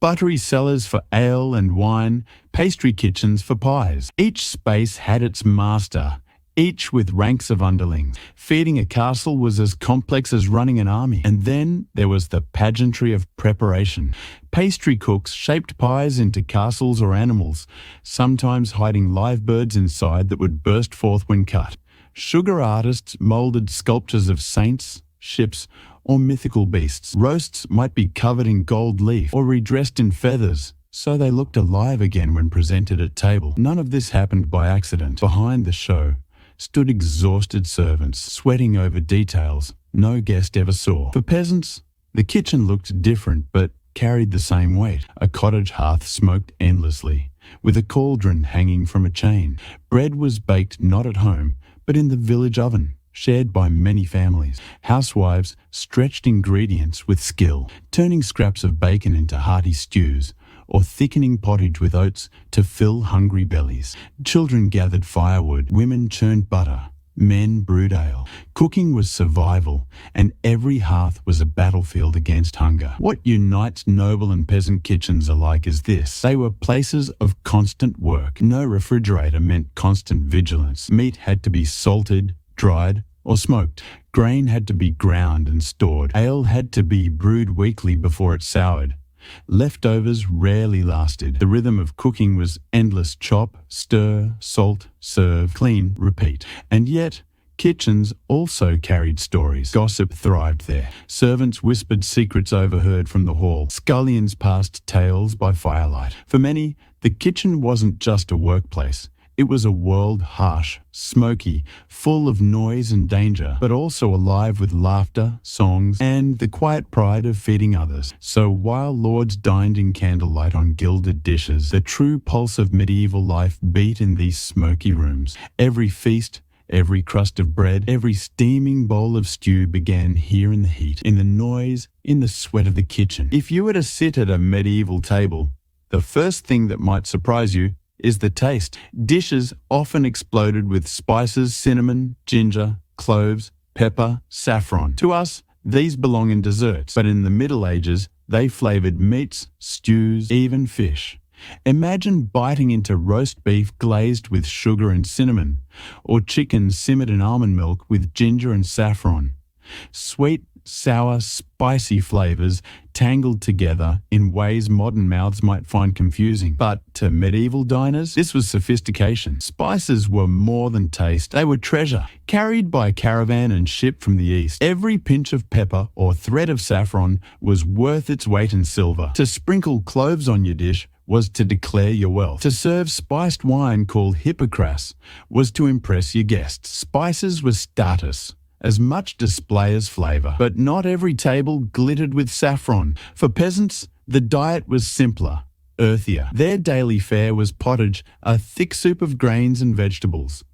buttery cellars for ale and wine, pastry kitchens for pies. Each space had its master, each with ranks of underlings. Feeding a castle was as complex as running an army. And then there was the pageantry of preparation. Pastry cooks shaped pies into castles or animals, sometimes hiding live birds inside that would burst forth when cut. Sugar artists moulded sculptures of saints, ships, or mythical beasts. Roasts might be covered in gold leaf or redressed in feathers, so they looked alive again when presented at table. None of this happened by accident. Behind the show stood exhausted servants, sweating over details no guest ever saw. For peasants, the kitchen looked different but carried the same weight. A cottage hearth smoked endlessly, with a cauldron hanging from a chain. Bread was baked not at home, but in the village oven, shared by many families. Housewives stretched ingredients with skill, turning scraps of bacon into hearty stews, or thickening pottage with oats to fill hungry bellies. Children gathered firewood, women churned butter, men brewed ale. Cooking was survival, and every hearth was a battlefield against hunger. What unites noble and peasant kitchens alike is this: they were places of constant work. No refrigerator meant constant vigilance. Meat had to be salted, dried, or smoked. Grain had to be ground and stored. Ale had to be brewed weekly before it soured. Leftovers rarely lasted. The rhythm of cooking was endless: chop, stir, salt, serve, clean, repeat. And yet, kitchens also carried stories. Gossip thrived there. Servants whispered secrets overheard from the hall. Scullions passed tales by firelight. For many, the kitchen wasn't just a workplace. It was a world harsh, smoky, full of noise and danger, but also alive with laughter, songs, and the quiet pride of feeding others. So while lords dined in candlelight on gilded dishes, the true pulse of medieval life beat in these smoky rooms. Every feast, every crust of bread, every steaming bowl of stew began here in the heat, in the noise, in the sweat of the kitchen. If you were to sit at a medieval table, the first thing that might surprise you is the taste. Dishes often exploded with spices: cinnamon, ginger, cloves, pepper, saffron. To us, these belong in desserts, but in the Middle Ages, they flavored meats, stews, even fish. Imagine biting into roast beef glazed with sugar and cinnamon, or chicken simmered in almond milk with ginger and saffron. Sweet, sour, spicy flavors tangled together in ways modern mouths might find confusing. But to medieval diners, this was sophistication. Spices were more than taste. They were treasure, carried by caravan and shipped from the east. Every pinch of pepper or thread of saffron was worth its weight in silver. To sprinkle cloves on your dish was to declare your wealth. To serve spiced wine called hippocras was to impress your guests. Spices were status, as much display as flavour. But not every table glittered with saffron. For peasants, the diet was simpler, earthier. Their daily fare was pottage, a thick soup of grains and vegetables,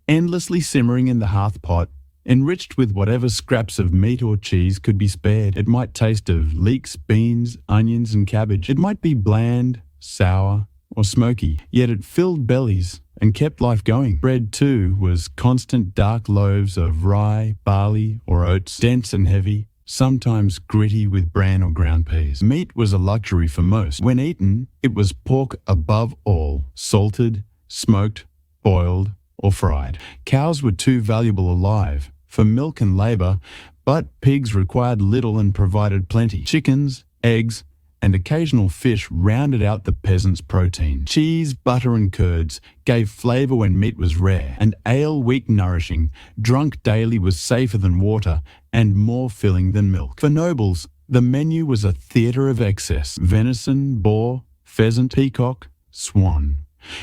endlessly simmering in the hearth pot, enriched with whatever scraps of meat or cheese could be spared. It might taste of leeks, beans, onions, and cabbage. It might be bland, sour, or smoky, yet it filled bellies and kept life going. Bread, too, was constant dark loaves of rye, barley, or oats, dense and heavy, sometimes gritty with bran or ground peas. Meat was a luxury for most. When eaten, it was pork above all, salted, smoked, boiled, or fried. Cows were too valuable alive for milk and labour, but pigs required little and provided plenty. Chickens, eggs, and occasional fish rounded out the peasant's protein. Cheese, butter, and curds gave flavour when meat was rare, and ale, weak nourishing, drunk daily, was safer than water and more filling than milk. For nobles, the menu was a theatre of excess: venison, boar, pheasant, peacock, swan.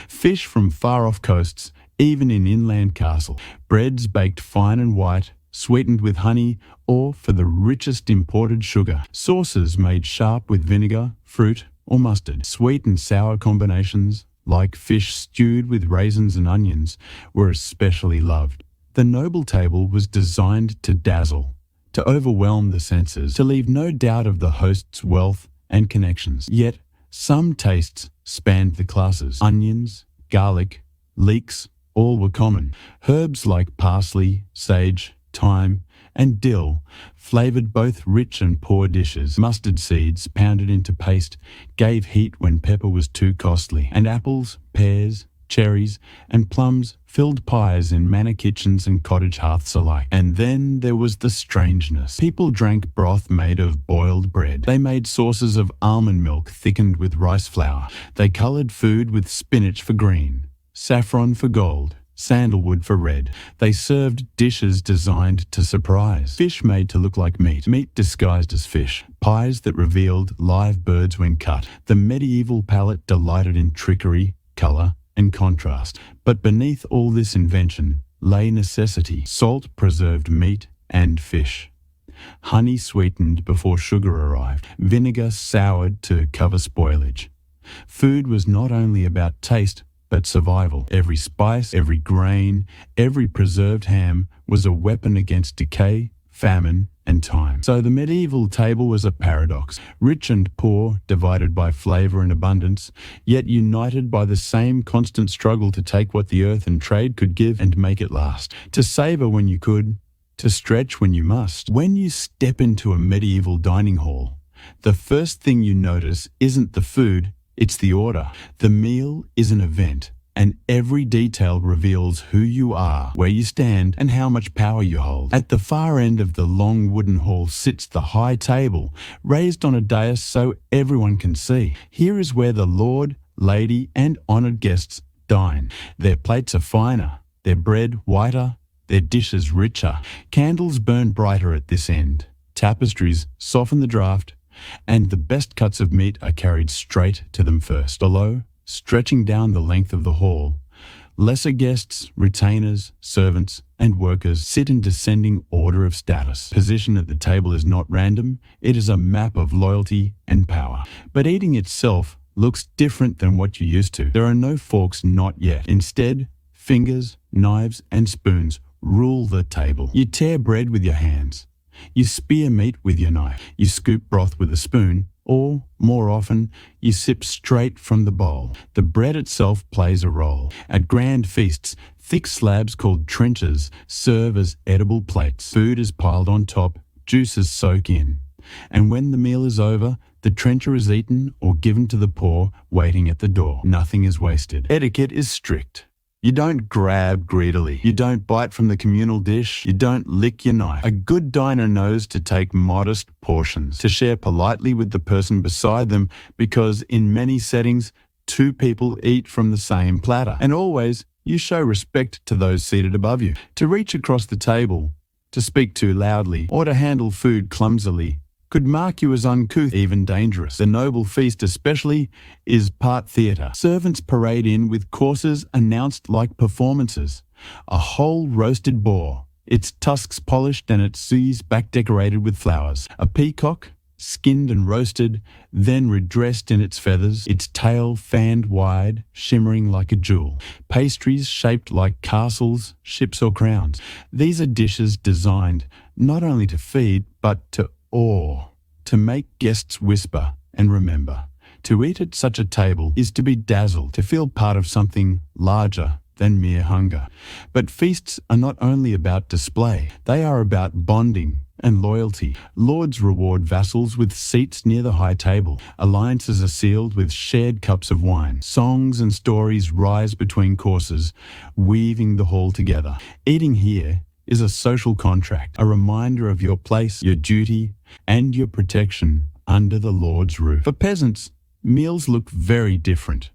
Fish from far-off coasts, even in inland castles. Breads baked fine and white, sweetened with honey, or for the richest imported sugar. Sauces made sharp with vinegar, fruit, or mustard. Sweet and sour combinations, like fish stewed with raisins and onions, were especially loved. The noble table was designed to dazzle, to overwhelm the senses, to leave no doubt of the host's wealth and connections. Yet, some tastes spanned the classes. Onions, garlic, leeks, all were common. Herbs like parsley, sage, thyme, and dill flavoured both rich and poor dishes. Mustard seeds, pounded into paste, gave heat when pepper was too costly. And apples, pears, cherries, and plums filled pies in manor kitchens and cottage hearths alike. And then there was the strangeness. People drank broth made of boiled bread. They made sauces of almond milk thickened with rice flour. They coloured food with spinach for green, saffron for gold, sandalwood for red. They served dishes designed to surprise. Fish made to look like meat disguised as fish. Pies that revealed live birds when cut. The medieval palate delighted in trickery, colour, and contrast. But beneath all this invention lay necessity. Salt preserved meat and fish. Honey sweetened before sugar arrived. Vinegar soured to cover spoilage. Food was not only about taste, but survival. Every spice, every grain, every preserved ham was a weapon against decay, famine, and time. So the medieval table was a paradox. Rich and poor, divided by flavour and abundance, yet united by the same constant struggle to take what the earth and trade could give and make it last. To savour when you could, to stretch when you must. When you step into a medieval dining hall, the first thing you notice isn't the food, it's the order. The meal is an event, and every detail reveals who you are, where you stand, and how much power you hold. At the far end of the long wooden hall sits the high table, raised on a dais so everyone can see. Here is where the lord, lady, and honoured guests dine. Their plates are finer, their bread whiter, their dishes richer. Candles burn brighter at this end. Tapestries soften the draught, and the best cuts of meat are carried straight to them first. Below, stretching down the length of the hall, lesser guests, retainers, servants, and workers sit in descending order of status. Position at the table is not random, it is a map of loyalty and power. But eating itself looks different than what you're used to. There are no forks, not yet. Instead, fingers, knives, and spoons rule the table. You tear bread with your hands. You spear meat with your knife. You scoop broth with a spoon, or, more often, you sip straight from the bowl. The bread itself plays a role. At grand feasts, thick slabs called trenchers serve as edible plates. Food is piled on top, juices soak in. And when the meal is over, the trencher is eaten or given to the poor waiting at the door. Nothing is wasted. Etiquette is strict. You don't grab greedily. You don't bite from the communal dish. You don't lick your knife. A good diner knows to take modest portions, to share politely with the person beside them, because in many settings, two people eat from the same platter. And always, you show respect to those seated above you. To reach across the table, to speak too loudly, or to handle food clumsily could mark you as uncouth, even dangerous. The noble feast especially is part theatre. Servants parade in with courses announced like performances. A whole roasted boar, its tusks polished and its sues back decorated with flowers. A peacock, skinned and roasted, then redressed in its feathers, its tail fanned wide, shimmering like a jewel. Pastries shaped like castles, ships or crowns. These are dishes designed not only to feed, but to awe, to make guests whisper and remember. To eat at such a table is to be dazzled, to feel part of something larger than mere hunger. But feasts are not only about display, they are about bonding and loyalty. Lords reward vassals with seats near the high table. Alliances are sealed with shared cups of wine. Songs and stories rise between courses, weaving the hall together. Eating here is a social contract, a reminder of your place, your duty, and your protection under the Lord's roof. For peasants, meals look very different.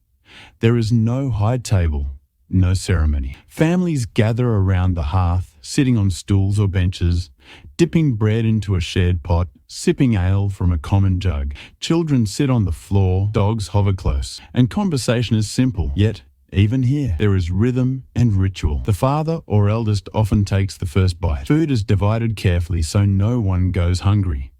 There is no high table, no ceremony. Families gather around the hearth, sitting on stools or benches, dipping bread into a shared pot, sipping ale from a common jug. Children sit on the floor, dogs hover close, and conversation is simple, yet even here, there is rhythm and ritual. The father or eldest often takes the first bite. Food is divided carefully so no one goes hungry.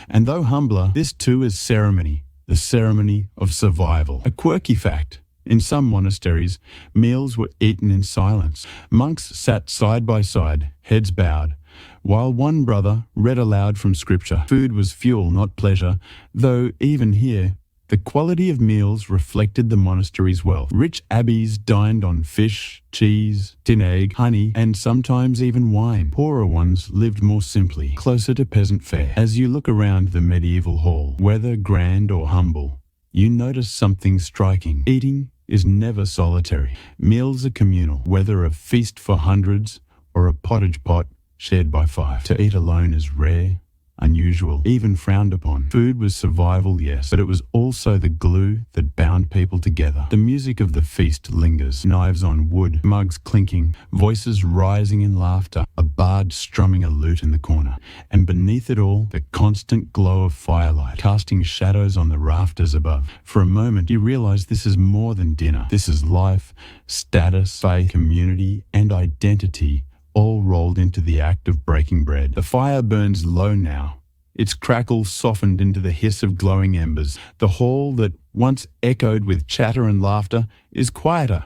And though humbler, this too is ceremony, the ceremony of survival. A quirky fact, in some monasteries, meals were eaten in silence. Monks sat side by side, heads bowed, while one brother read aloud from scripture. Food was fuel, not pleasure, though even here, the quality of meals reflected the monastery's wealth. Rich abbeys dined on fish, cheese, tin egg, honey, and sometimes even wine. Poorer ones lived more simply, closer to peasant fare. As you look around the medieval hall, whether grand or humble, you notice something striking. Eating is never solitary. Meals are communal, whether a feast for hundreds or a pottage pot shared by five. To eat alone is rare, unusual, even frowned upon. Food was survival, yes, but it was also the glue that bound people together. The music of the feast lingers, knives on wood, mugs clinking, voices rising in laughter, a bard strumming a lute in the corner, and beneath it all, the constant glow of firelight, casting shadows on the rafters above. For a moment, you realize this is more than dinner. This is life, status, faith, community, and identity, all rolled into the act of breaking bread. The fire burns low now, its crackle softened into the hiss of glowing embers. The hall that once echoed with chatter and laughter is quieter,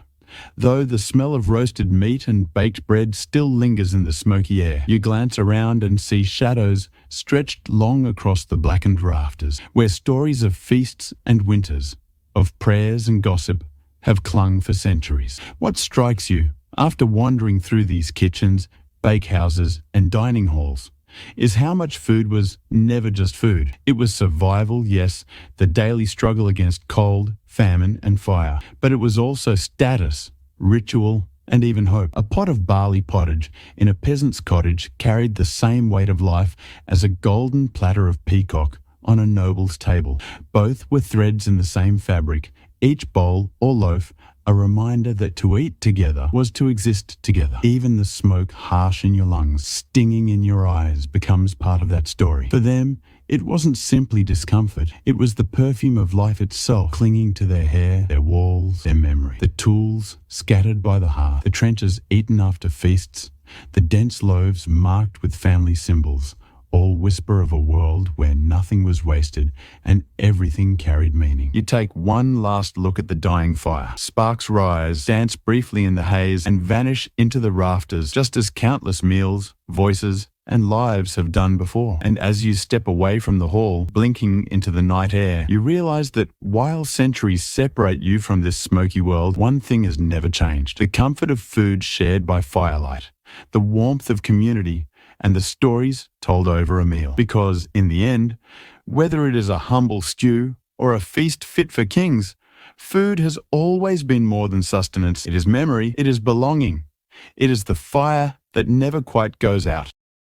though the smell of roasted meat and baked bread still lingers in the smoky air. You glance around and see shadows stretched long across the blackened rafters, where stories of feasts and winters, of prayers and gossip, have clung for centuries. What strikes you, after wandering through these kitchens, bakehouses, and dining halls, is how much food was never just food. It was survival, yes, the daily struggle against cold, famine, and fire, but it was also status, ritual, and even hope. A pot of barley pottage in a peasant's cottage carried the same weight of life as a golden platter of peacock on a noble's table. Both were threads in the same fabric, each bowl or loaf a reminder that to eat together was to exist together. Even the smoke harsh in your lungs, stinging in your eyes, becomes part of that story. For them, it wasn't simply discomfort. It was the perfume of life itself, clinging to their hair, their walls, their memory. The tools scattered by the hearth, the trenches eaten after feasts, the dense loaves marked with family symbols, all whisper of a world where nothing was wasted and everything carried meaning. You take one last look at the dying fire. Sparks rise, dance briefly in the haze, and vanish into the rafters, just as countless meals, voices, and lives have done before. And as you step away from the hall, blinking into the night air, you realize that while centuries separate you from this smoky world, one thing has never changed: the comfort of food shared by firelight, the warmth of community, and the stories told over a meal. Because, in the end, whether it is a humble stew or a feast fit for kings, food has always been more than sustenance. It is memory, it is belonging, it is the fire that never quite goes out.